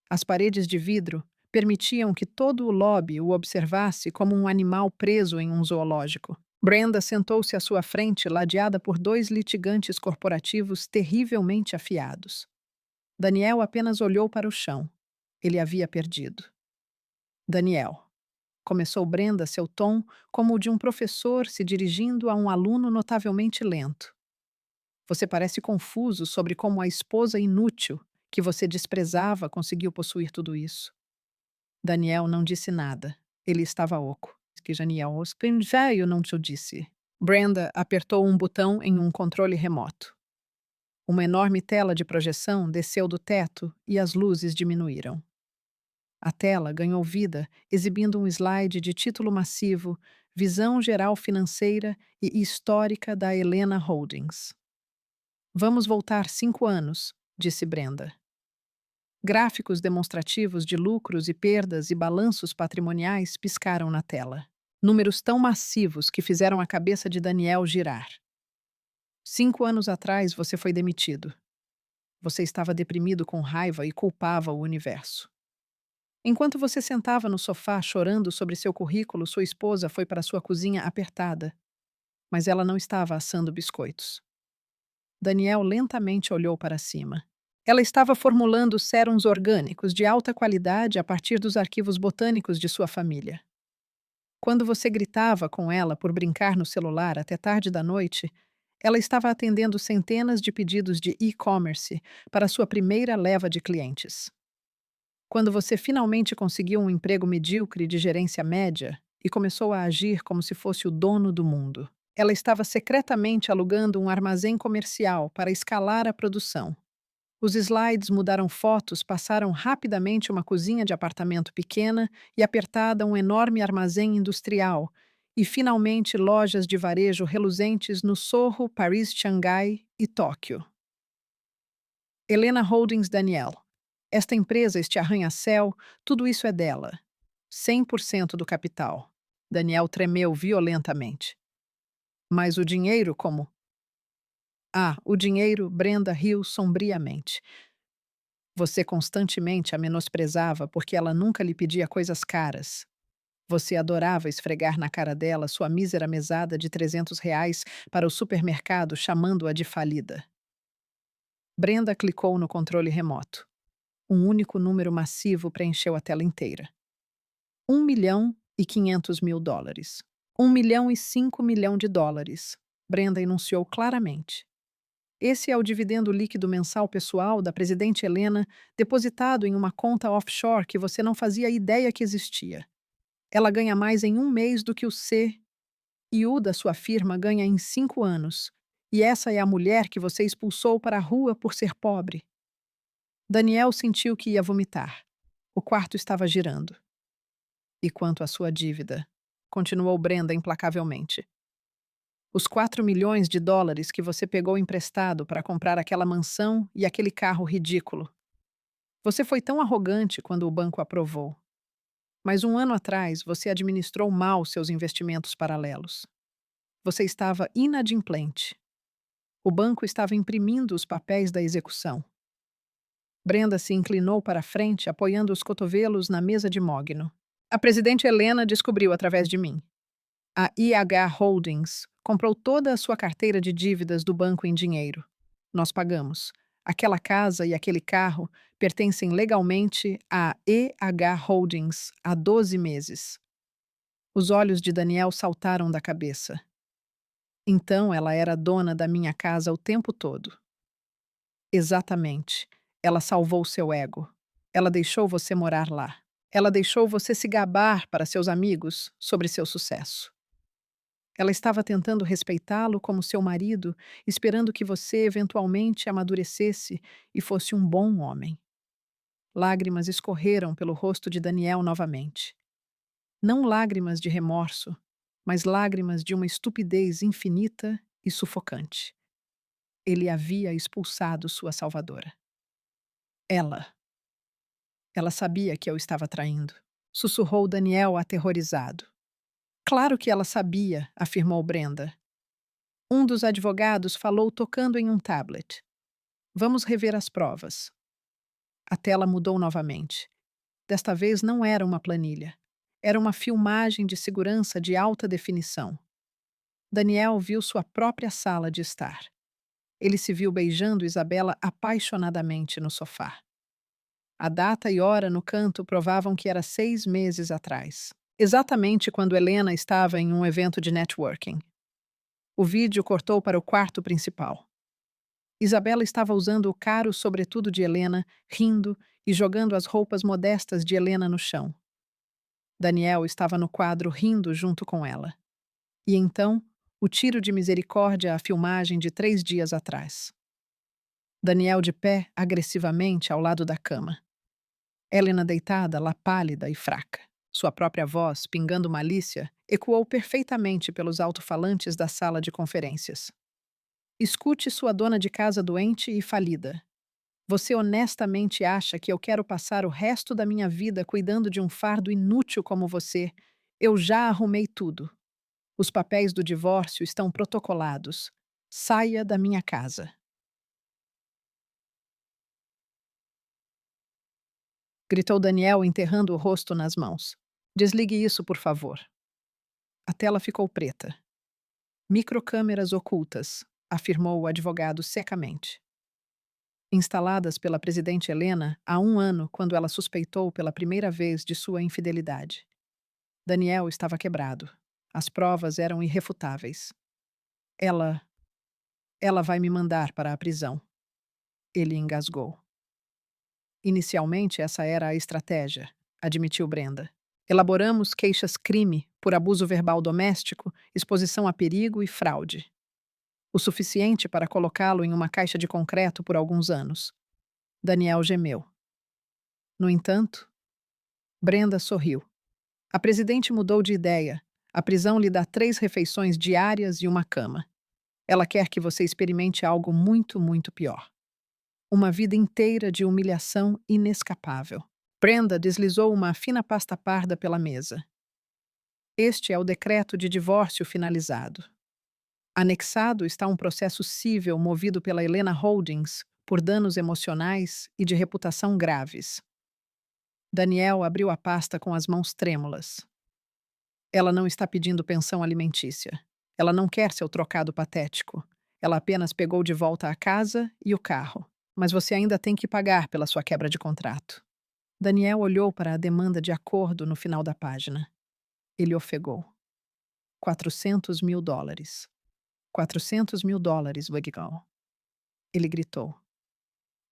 As paredes de vidro permitiam que todo o lobby o observasse como um animal preso em um zoológico. Brenda sentou-se à sua frente, ladeada por 2 litigantes corporativos terrivelmente afiados. Daniel apenas olhou para o chão. Ele havia perdido. Daniel. Começou Brenda, seu tom como o de um professor se dirigindo a um aluno notavelmente lento. Você parece confuso sobre como a esposa inútil que você desprezava conseguiu possuir tudo isso. Daniel não disse nada. Ele estava oco. Que Daniel velho não te disse. Brenda apertou um botão em um controle remoto. Uma enorme tela de projeção desceu do teto e as luzes diminuíram. A tela ganhou vida, exibindo um slide de título massivo, Visão Geral Financeira e Histórica da Helena Holdings. Vamos voltar 5 anos, disse Brenda. Gráficos demonstrativos de lucros e perdas e balanços patrimoniais piscaram na tela. Números tão massivos que fizeram a cabeça de Daniel girar. 5 anos atrás você foi demitido. Você estava deprimido com raiva e culpava o universo. Enquanto você sentava no sofá chorando sobre seu currículo, sua esposa foi para sua cozinha apertada, mas ela não estava assando biscoitos. Daniel lentamente olhou para cima. Ela estava formulando sérums orgânicos de alta qualidade a partir dos arquivos botânicos de sua família. Quando você gritava com ela por brincar no celular até tarde da noite, ela estava atendendo centenas de pedidos de e-commerce para sua primeira leva de clientes. Quando você finalmente conseguiu um emprego medíocre de gerência média, e começou a agir como se fosse o dono do mundo. Ela estava secretamente alugando um armazém comercial para escalar a produção. Os slides mudaram fotos, passaram rapidamente uma cozinha de apartamento pequena e apertada um enorme armazém industrial, e finalmente lojas de varejo reluzentes no Sorro, Paris, Xangai e Tóquio. Helena Holdings Daniel. Esta empresa, este arranha-céu, tudo isso é dela. 100% do capital. Daniel tremeu violentamente. Mas o dinheiro, como? Ah, o dinheiro, Brenda riu sombriamente. Você constantemente a menosprezava porque ela nunca lhe pedia coisas caras. Você adorava esfregar na cara dela sua mísera mesada de R$ 300 para o supermercado, chamando-a de falida. Brenda clicou no controle remoto. Um único número massivo preencheu a tela inteira. 1.500.000 dólares. 1.005.000.000 de dólares. Brenda enunciou claramente. Esse é o dividendo líquido mensal pessoal da presidente Helena, depositado em uma conta offshore que você não fazia ideia que existia. Ela ganha mais em um mês do que o CEO da sua firma ganha em 5 anos. E essa é a mulher que você expulsou para a rua por ser pobre. Daniel sentiu que ia vomitar. O quarto estava girando. E quanto à sua dívida? Continuou Brenda implacavelmente. Os 4 milhões de dólares que você pegou emprestado para comprar aquela mansão e aquele carro ridículo. Você foi tão arrogante quando o banco aprovou. Mas um ano atrás você administrou mal seus investimentos paralelos. Você estava inadimplente. O banco estava imprimindo os papéis da execução. Brenda se inclinou para a frente, apoiando os cotovelos na mesa de mogno. A presidente Helena descobriu através de mim. A IH Holdings comprou toda a sua carteira de dívidas do banco em dinheiro. Nós pagamos. Aquela casa e aquele carro pertencem legalmente à EH Holdings há 12 meses. Os olhos de Daniel saltaram da cabeça. Então ela era dona da minha casa o tempo todo. Exatamente. Ela salvou seu ego. Ela deixou você morar lá. Ela deixou você se gabar para seus amigos sobre seu sucesso. Ela estava tentando respeitá-lo como seu marido, esperando que você eventualmente amadurecesse e fosse um bom homem. Lágrimas escorreram pelo rosto de Daniel novamente. Não lágrimas de remorso, mas lágrimas de uma estupidez infinita e sufocante. Ele havia expulsado sua salvadora. Ela. Ela sabia que eu estava traindo. Sussurrou Daniel aterrorizado. Claro que ela sabia, afirmou Brenda. Um dos advogados falou tocando em um tablet. Vamos rever as provas. A tela mudou novamente. Desta vez não era uma planilha. Era uma filmagem de segurança de alta definição. Daniel viu sua própria sala de estar. Ele se viu beijando Isabela apaixonadamente no sofá. A data e hora no canto provavam que era 6 meses atrás. Exatamente quando Helena estava em um evento de networking. O vídeo cortou para o quarto principal. Isabela estava usando o caro sobretudo de Helena, rindo e jogando as roupas modestas de Helena no chão. Daniel estava no quadro rindo junto com ela. E então, o tiro de misericórdia à filmagem de 3 dias atrás. Daniel de pé, agressivamente, ao lado da cama. Helena deitada, lá pálida e fraca. Sua própria voz, pingando malícia, ecoou perfeitamente pelos alto-falantes da sala de conferências. Escute sua dona de casa doente e falida. Você honestamente acha que eu quero passar o resto da minha vida cuidando de um fardo inútil como você? Eu já arrumei tudo. Os papéis do divórcio estão protocolados. Saia da minha casa. Gritou Daniel, enterrando o rosto nas mãos. Desligue isso, por favor. A tela ficou preta. Microcâmeras ocultas, afirmou o advogado secamente. Instaladas pela presidente Helena há 1 ano, quando ela suspeitou pela primeira vez de sua infidelidade. Daniel estava quebrado. As provas eram irrefutáveis. Ela. Ela vai me mandar para a prisão. Ele engasgou. Inicialmente, essa era a estratégia, admitiu Brenda. Elaboramos queixas-crime por abuso verbal doméstico, exposição a perigo e fraude. O suficiente para colocá-lo em uma caixa de concreto por alguns anos. Daniel gemeu. No entanto, Brenda sorriu. A presidente mudou de ideia. A prisão lhe dá 3 refeições diárias e uma cama. Ela quer que você experimente algo muito, muito pior. Uma vida inteira de humilhação inescapável. Brenda deslizou uma fina pasta parda pela mesa. Este é o decreto de divórcio finalizado. Anexado está um processo cível movido pela Helena Holdings por danos emocionais e de reputação graves. Daniel abriu a pasta com as mãos trêmulas. Ela não está pedindo pensão alimentícia. Ela não quer seu trocado patético. Ela apenas pegou de volta a casa e o carro. Mas você ainda tem que pagar pela sua quebra de contrato. Daniel olhou para a demanda de acordo no final da página. Ele ofegou. $400.000. $400.000, Wiggle. Ele gritou.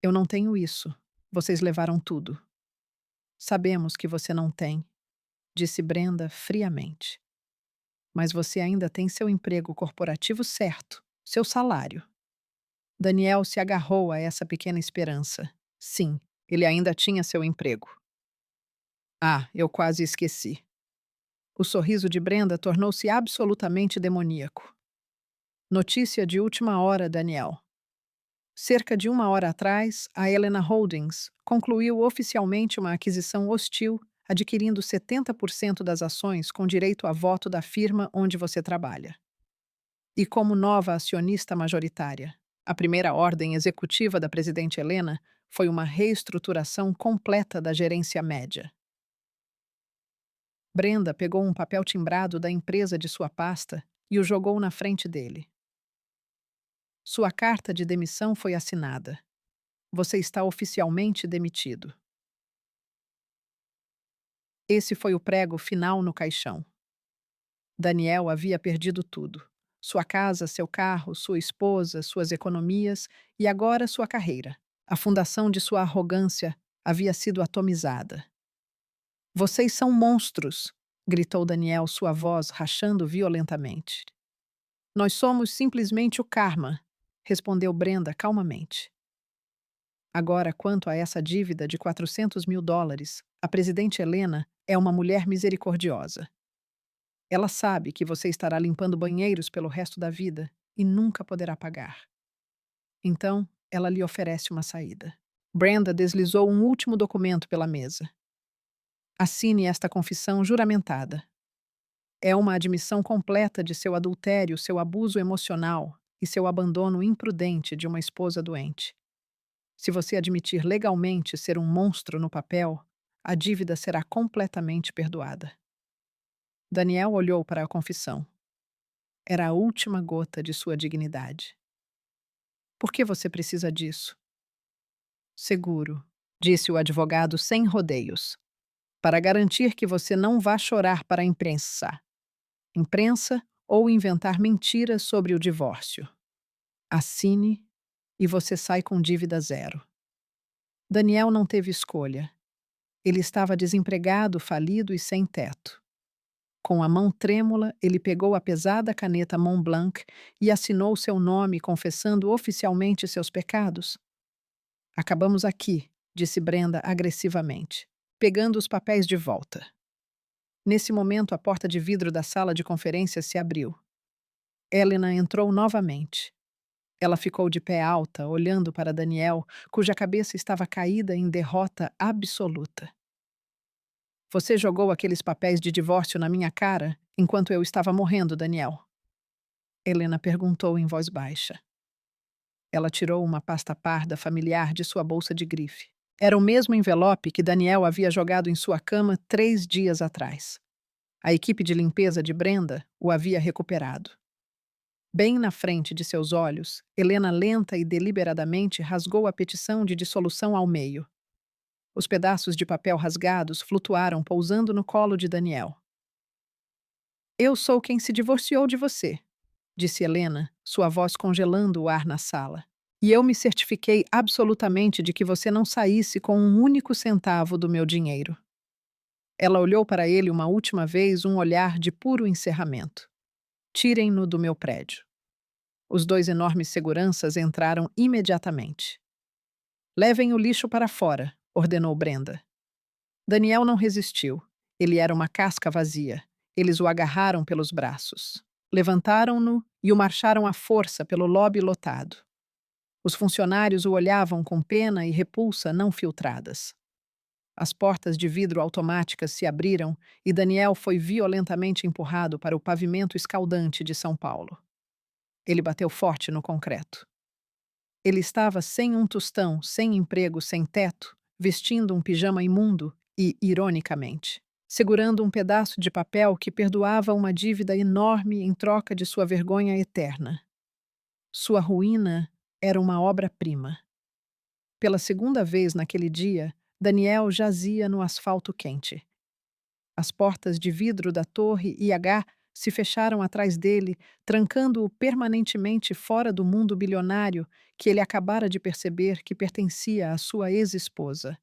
Eu não tenho isso. Vocês levaram tudo. Sabemos que você não tem, disse Brenda friamente. Mas você ainda tem seu emprego corporativo certo, seu salário. Daniel se agarrou a essa pequena esperança. Sim, ele ainda tinha seu emprego. Ah, eu quase esqueci. O sorriso de Brenda tornou-se absolutamente demoníaco. Notícia de última hora, Daniel. Cerca de 1 hora atrás, a Helena Holdings concluiu oficialmente uma aquisição hostil, adquirindo 70% das ações com direito a voto da firma onde você trabalha. E como nova acionista majoritária, a primeira ordem executiva da presidente Helena foi uma reestruturação completa da gerência média. Brenda pegou um papel timbrado da empresa de sua pasta e o jogou na frente dele. Sua carta de demissão foi assinada. Você está oficialmente demitido. Esse foi o prego final no caixão. Daniel havia perdido tudo. Sua casa, seu carro, sua esposa, suas economias e agora sua carreira. A fundação de sua arrogância havia sido atomizada. Vocês são monstros, gritou Daniel, sua voz rachando violentamente. Nós somos simplesmente o karma, respondeu Brenda calmamente. Agora, quanto a essa dívida de $400.000, a presidente Helena é uma mulher misericordiosa. Ela sabe que você estará limpando banheiros pelo resto da vida e nunca poderá pagar. Então, ela lhe oferece uma saída. Brenda deslizou um último documento pela mesa. Assine esta confissão juramentada. É uma admissão completa de seu adultério, seu abuso emocional e seu abandono imprudente de uma esposa doente. Se você admitir legalmente ser um monstro no papel, a dívida será completamente perdoada. Daniel olhou para a confissão. Era a última gota de sua dignidade. Por que você precisa disso? Seguro, disse o advogado sem rodeios. Para garantir que você não vá chorar para a imprensa. Imprensa ou inventar mentiras sobre o divórcio. Assine e você sai com dívida zero. Daniel não teve escolha. Ele estava desempregado, falido e sem teto. Com a mão trêmula, ele pegou a pesada caneta Montblanc e assinou seu nome, confessando oficialmente seus pecados. Acabamos aqui, disse Brenda agressivamente, pegando os papéis de volta. Nesse momento, a porta de vidro da sala de conferências se abriu. Helena entrou novamente. Ela ficou de pé alta, olhando para Daniel, cuja cabeça estava caída em derrota absoluta. Você jogou aqueles papéis de divórcio na minha cara enquanto eu estava morrendo, Daniel. Helena perguntou em voz baixa. Ela tirou uma pasta parda familiar de sua bolsa de grife. Era o mesmo envelope que Daniel havia jogado em sua cama 3 dias atrás. A equipe de limpeza de Brenda o havia recuperado. Bem na frente de seus olhos, Helena lenta e deliberadamente rasgou a petição de dissolução ao meio. Os pedaços de papel rasgados flutuaram pousando no colo de Daniel. Eu sou quem se divorciou de você, disse Helena, sua voz congelando o ar na sala. E eu me certifiquei absolutamente de que você não saísse com um único centavo do meu dinheiro. Ela olhou para ele uma última vez, um olhar de puro encerramento. Tirem-no do meu prédio. Os dois enormes seguranças entraram imediatamente. Levem o lixo para fora, ordenou Brenda. Daniel não resistiu. Ele era uma casca vazia. Eles o agarraram pelos braços. Levantaram-no e o marcharam à força pelo lobby lotado. Os funcionários o olhavam com pena e repulsa não filtradas. As portas de vidro automáticas se abriram e Daniel foi violentamente empurrado para o pavimento escaldante de São Paulo. Ele bateu forte no concreto. Ele estava sem um tostão, sem emprego, sem teto, vestindo um pijama imundo e, ironicamente, segurando um pedaço de papel que perdoava uma dívida enorme em troca de sua vergonha eterna. Sua ruína era uma obra-prima. Pela segunda vez naquele dia, Daniel jazia no asfalto quente. As portas de vidro da torre IH se fecharam atrás dele, trancando-o permanentemente fora do mundo bilionário que ele acabara de perceber que pertencia à sua ex-esposa.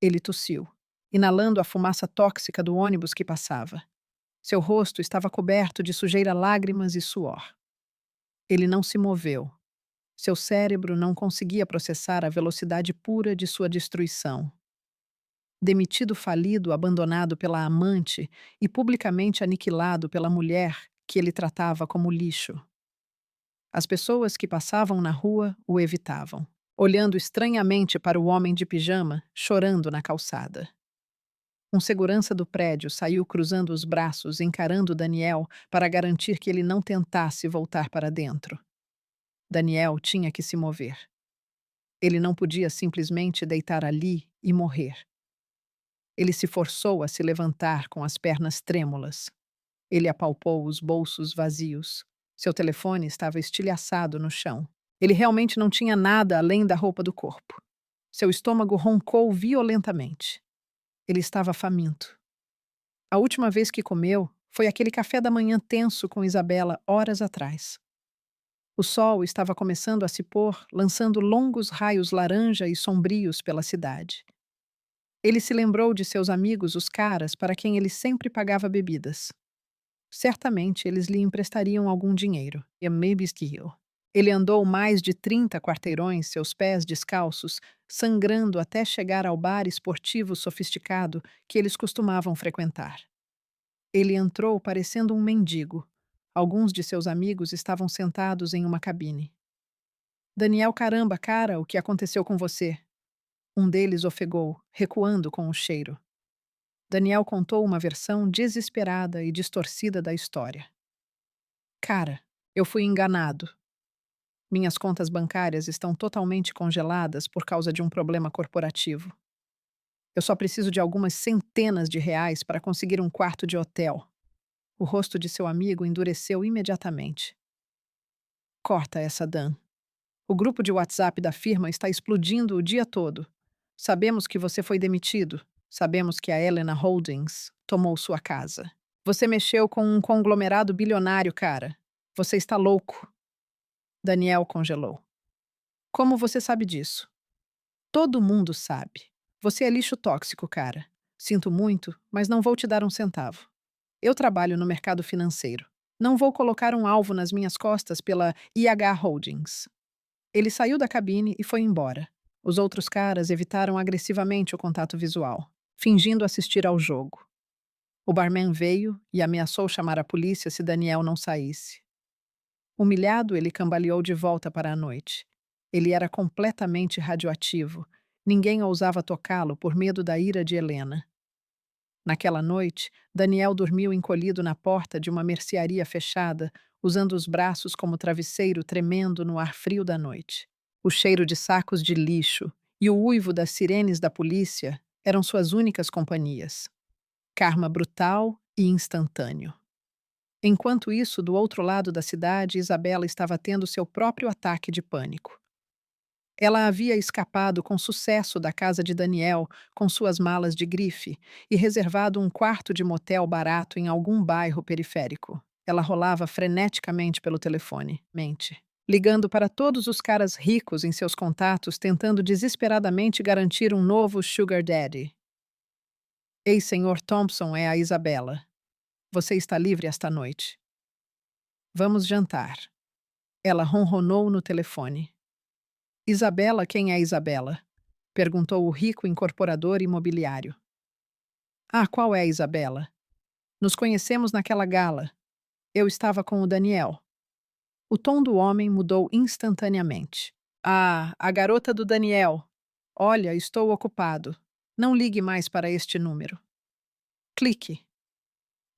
Ele tossiu, inalando a fumaça tóxica do ônibus que passava. Seu rosto estava coberto de sujeira, lágrimas e suor. Ele não se moveu. Seu cérebro não conseguia processar a velocidade pura de sua destruição. Demitido falido, abandonado pela amante e publicamente aniquilado pela mulher que ele tratava como lixo. As pessoas que passavam na rua o evitavam, olhando estranhamente para o homem de pijama, chorando na calçada. Um segurança do prédio saiu cruzando os braços, encarando Daniel para garantir que ele não tentasse voltar para dentro. Daniel tinha que se mover. Ele não podia simplesmente deitar ali e morrer. Ele se forçou a se levantar com as pernas trêmulas. Ele apalpou os bolsos vazios. Seu telefone estava estilhaçado no chão. Ele realmente não tinha nada além da roupa do corpo. Seu estômago roncou violentamente. Ele estava faminto. A última vez que comeu foi aquele café da manhã tenso com Isabela horas atrás. O sol estava começando a se pôr, lançando longos raios laranja e sombrios pela cidade. Ele se lembrou de seus amigos, os caras, para quem ele sempre pagava bebidas. Certamente eles lhe emprestariam algum dinheiro. E maybe steal. Ele andou mais de 30 quarteirões, seus pés descalços, sangrando até chegar ao bar esportivo sofisticado que eles costumavam frequentar. Ele entrou parecendo um mendigo. Alguns de seus amigos estavam sentados em uma cabine. Daniel, caramba, cara, o que aconteceu com você? Um deles ofegou, recuando com o cheiro. Daniel contou uma versão desesperada e distorcida da história. Cara, eu fui enganado. Minhas contas bancárias estão totalmente congeladas por causa de um problema corporativo. Eu só preciso de algumas centenas de reais para conseguir um quarto de hotel. O rosto de seu amigo endureceu imediatamente. Corta essa, Dan. O grupo de WhatsApp da firma está explodindo o dia todo. Sabemos que você foi demitido. Sabemos que a Helena Holdings tomou sua casa. Você mexeu com um conglomerado bilionário, cara. Você está louco. Daniel congelou. Como você sabe disso? Todo mundo sabe. Você é lixo tóxico, cara. Sinto muito, mas não vou te dar um centavo. Eu trabalho no mercado financeiro. Não vou colocar um alvo nas minhas costas pela IH Holdings. Ele saiu da cabine e foi embora. Os outros caras evitaram agressivamente o contato visual, fingindo assistir ao jogo. O barman veio e ameaçou chamar a polícia se Daniel não saísse. Humilhado, ele cambaleou de volta para a noite. Ele era completamente radioativo. Ninguém ousava tocá-lo por medo da ira de Helena. Naquela noite, Daniel dormiu encolhido na porta de uma mercearia fechada, usando os braços como travesseiro, tremendo no ar frio da noite. O cheiro de sacos de lixo e o uivo das sirenes da polícia eram suas únicas companhias. Karma brutal e instantâneo. Enquanto isso, do outro lado da cidade, Isabela estava tendo seu próprio ataque de pânico. Ela havia escapado com sucesso da casa de Daniel com suas malas de grife e reservado um quarto de motel barato em algum bairro periférico. Ela rolava freneticamente pelo telefone, ligando para todos os caras ricos em seus contatos, tentando desesperadamente garantir um novo sugar daddy. Ei, senhor Thompson, é a Isabela. Você está livre esta noite. Vamos jantar. Ela ronronou no telefone. Isabela, quem é Isabela? Perguntou o rico incorporador imobiliário. Ah, qual é a Isabela? Nos conhecemos naquela gala. Eu estava com o Daniel. O tom do homem mudou instantaneamente. Ah, a garota do Daniel. Olha, estou ocupado. Não ligue mais para este número. Clique.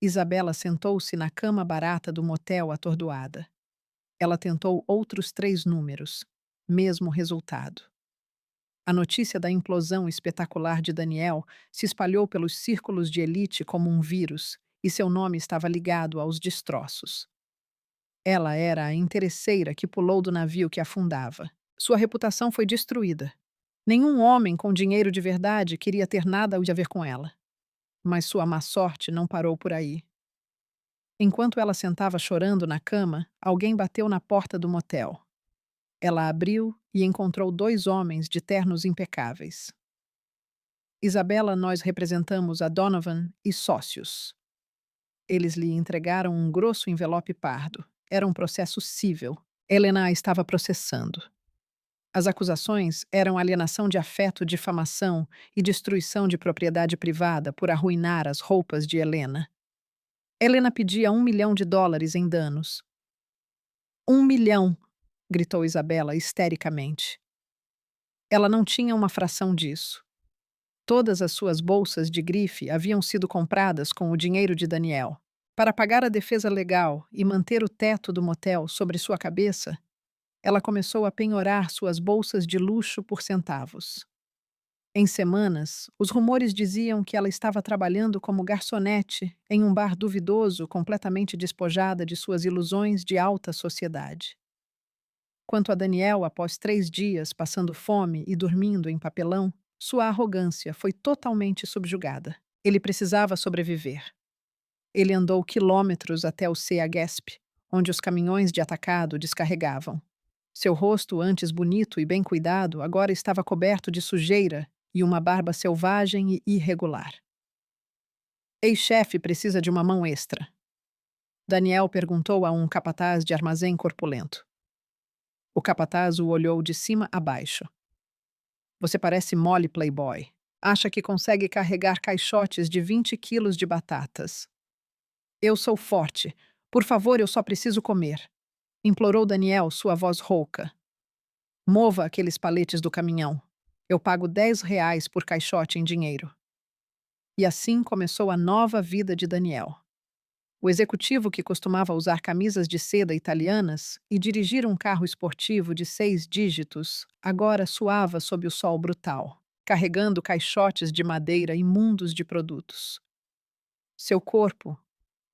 Isabela sentou-se na cama barata do motel atordoada. Ela tentou outros 3 números. Mesmo resultado. A notícia da implosão espetacular de Daniel se espalhou pelos círculos de elite como um vírus, e seu nome estava ligado aos destroços. Ela era a interesseira que pulou do navio que afundava. Sua reputação foi destruída. Nenhum homem com dinheiro de verdade queria ter nada a ver com ela. Mas sua má sorte não parou por aí. Enquanto ela sentava chorando na cama, alguém bateu na porta do motel. Ela abriu e encontrou 2 homens de ternos impecáveis. Isabela, nós representamos a Donovan e sócios. Eles lhe entregaram um grosso envelope pardo. Era um processo cível. Helena a estava processando. As acusações eram alienação de afeto, difamação e destruição de propriedade privada por arruinar as roupas de Helena. Helena pedia $1 milhão em danos. 1 milhão! Gritou Isabela histericamente. Ela não tinha uma fração disso. Todas as suas bolsas de grife haviam sido compradas com o dinheiro de Daniel. Para pagar a defesa legal e manter o teto do motel sobre sua cabeça, ela começou a penhorar suas bolsas de luxo por centavos. Em semanas, os rumores diziam que ela estava trabalhando como garçonete em um bar duvidoso, completamente despojada de suas ilusões de alta sociedade. Quanto a Daniel, após 3 dias passando fome e dormindo em papelão, sua arrogância foi totalmente subjugada. Ele precisava sobreviver. Ele andou quilômetros até o Sea-Gasp, onde os caminhões de atacado descarregavam. Seu rosto, antes bonito e bem cuidado, agora estava coberto de sujeira e uma barba selvagem e irregular. Ei, chefe, precisa de uma mão extra. Daniel perguntou a um capataz de armazém corpulento. O capataz o olhou de cima a baixo. Você parece mole playboy. Acha que consegue carregar caixotes de 20 quilos de batatas. Eu sou forte. Por favor, eu só preciso comer. Implorou Daniel, sua voz rouca. Mova aqueles paletes do caminhão. Eu pago R$ 10 por caixote em dinheiro. E assim começou a nova vida de Daniel. O executivo que costumava usar camisas de seda italianas e dirigir um carro esportivo de 6 dígitos, agora suava sob o sol brutal, carregando caixotes de madeira imundos de produtos. Seu corpo,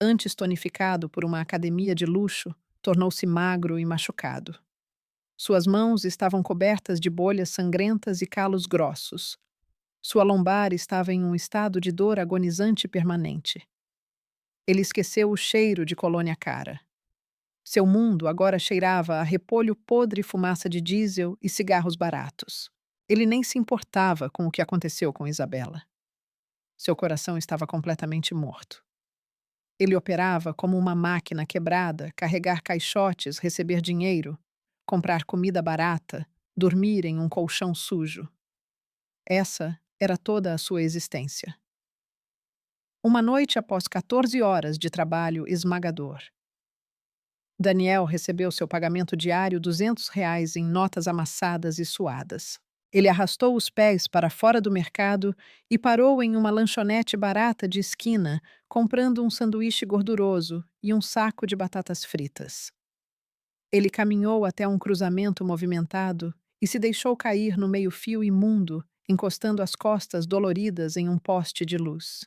antes tonificado por uma academia de luxo, tornou-se magro e machucado. Suas mãos estavam cobertas de bolhas sangrentas e calos grossos. Sua lombar estava em um estado de dor agonizante permanente. Ele esqueceu o cheiro de colônia cara. Seu mundo agora cheirava a repolho podre e fumaça de diesel e cigarros baratos. Ele nem se importava com o que aconteceu com Isabela. Seu coração estava completamente morto. Ele operava como uma máquina quebrada, carregar caixotes, receber dinheiro, comprar comida barata, dormir em um colchão sujo. Essa era toda a sua existência. Uma noite após 14 horas de trabalho esmagador. Daniel recebeu seu pagamento diário R$ 200 em notas amassadas e suadas. Ele arrastou os pés para fora do mercado e parou em uma lanchonete barata de esquina, comprando um sanduíche gorduroso e um saco de batatas fritas. Ele caminhou até um cruzamento movimentado e se deixou cair no meio-fio imundo, encostando as costas doloridas em um poste de luz.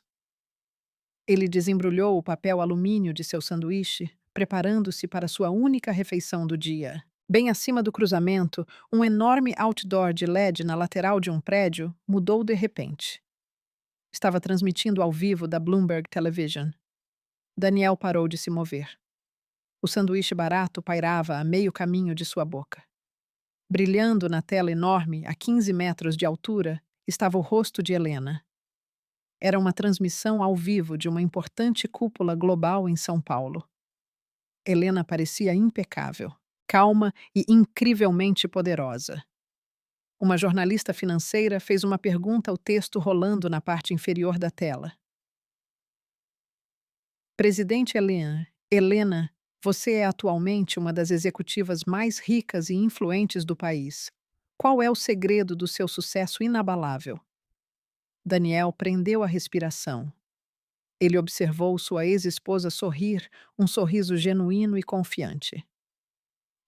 Ele desembrulhou o papel alumínio de seu sanduíche, preparando-se para sua única refeição do dia. Bem acima do cruzamento, um enorme outdoor de LED na lateral de um prédio mudou de repente. Estava transmitindo ao vivo da Bloomberg Television. Daniel parou de se mover. O sanduíche barato pairava a meio caminho de sua boca. Brilhando na tela enorme, a 15 metros de altura, estava o rosto de Helena. Era uma transmissão ao vivo de uma importante cúpula global em São Paulo. Helena parecia impecável, calma e incrivelmente poderosa. Uma jornalista financeira fez uma pergunta ao texto rolando na parte inferior da tela. Presidente Helena, você é atualmente uma das executivas mais ricas e influentes do país. Qual é o segredo do seu sucesso inabalável? Daniel prendeu a respiração. Ele observou sua ex-esposa sorrir, um sorriso genuíno e confiante.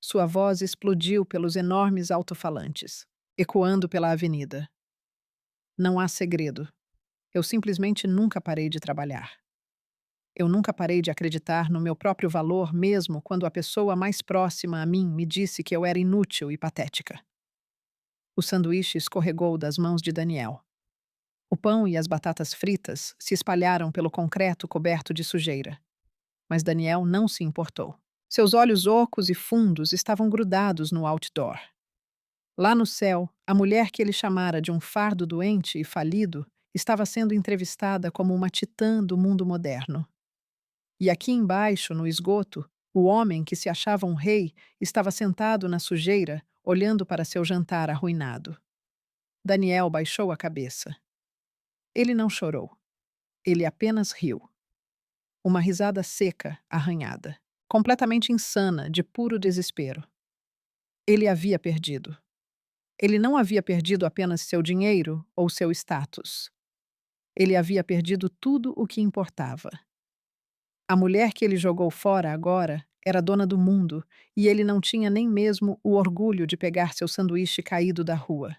Sua voz explodiu pelos enormes alto-falantes, ecoando pela avenida. Não há segredo. Eu simplesmente nunca parei de trabalhar. Eu nunca parei de acreditar no meu próprio valor, mesmo quando a pessoa mais próxima a mim me disse que eu era inútil e patética. O sanduíche escorregou das mãos de Daniel. O pão e as batatas fritas se espalharam pelo concreto coberto de sujeira. Mas Daniel não se importou. Seus olhos ocos e fundos estavam grudados no outdoor. Lá no céu, a mulher que ele chamara de um fardo doente e falido estava sendo entrevistada como uma titã do mundo moderno. E aqui embaixo, no esgoto, o homem que se achava um rei estava sentado na sujeira, olhando para seu jantar arruinado. Daniel baixou a cabeça. Ele não chorou. Ele apenas riu. Uma risada seca, arranhada, completamente insana, de puro desespero. Ele havia perdido. Ele não havia perdido apenas seu dinheiro ou seu status. Ele havia perdido tudo o que importava. A mulher que ele jogou fora agora era dona do mundo e ele não tinha nem mesmo o orgulho de pegar seu sanduíche caído da rua.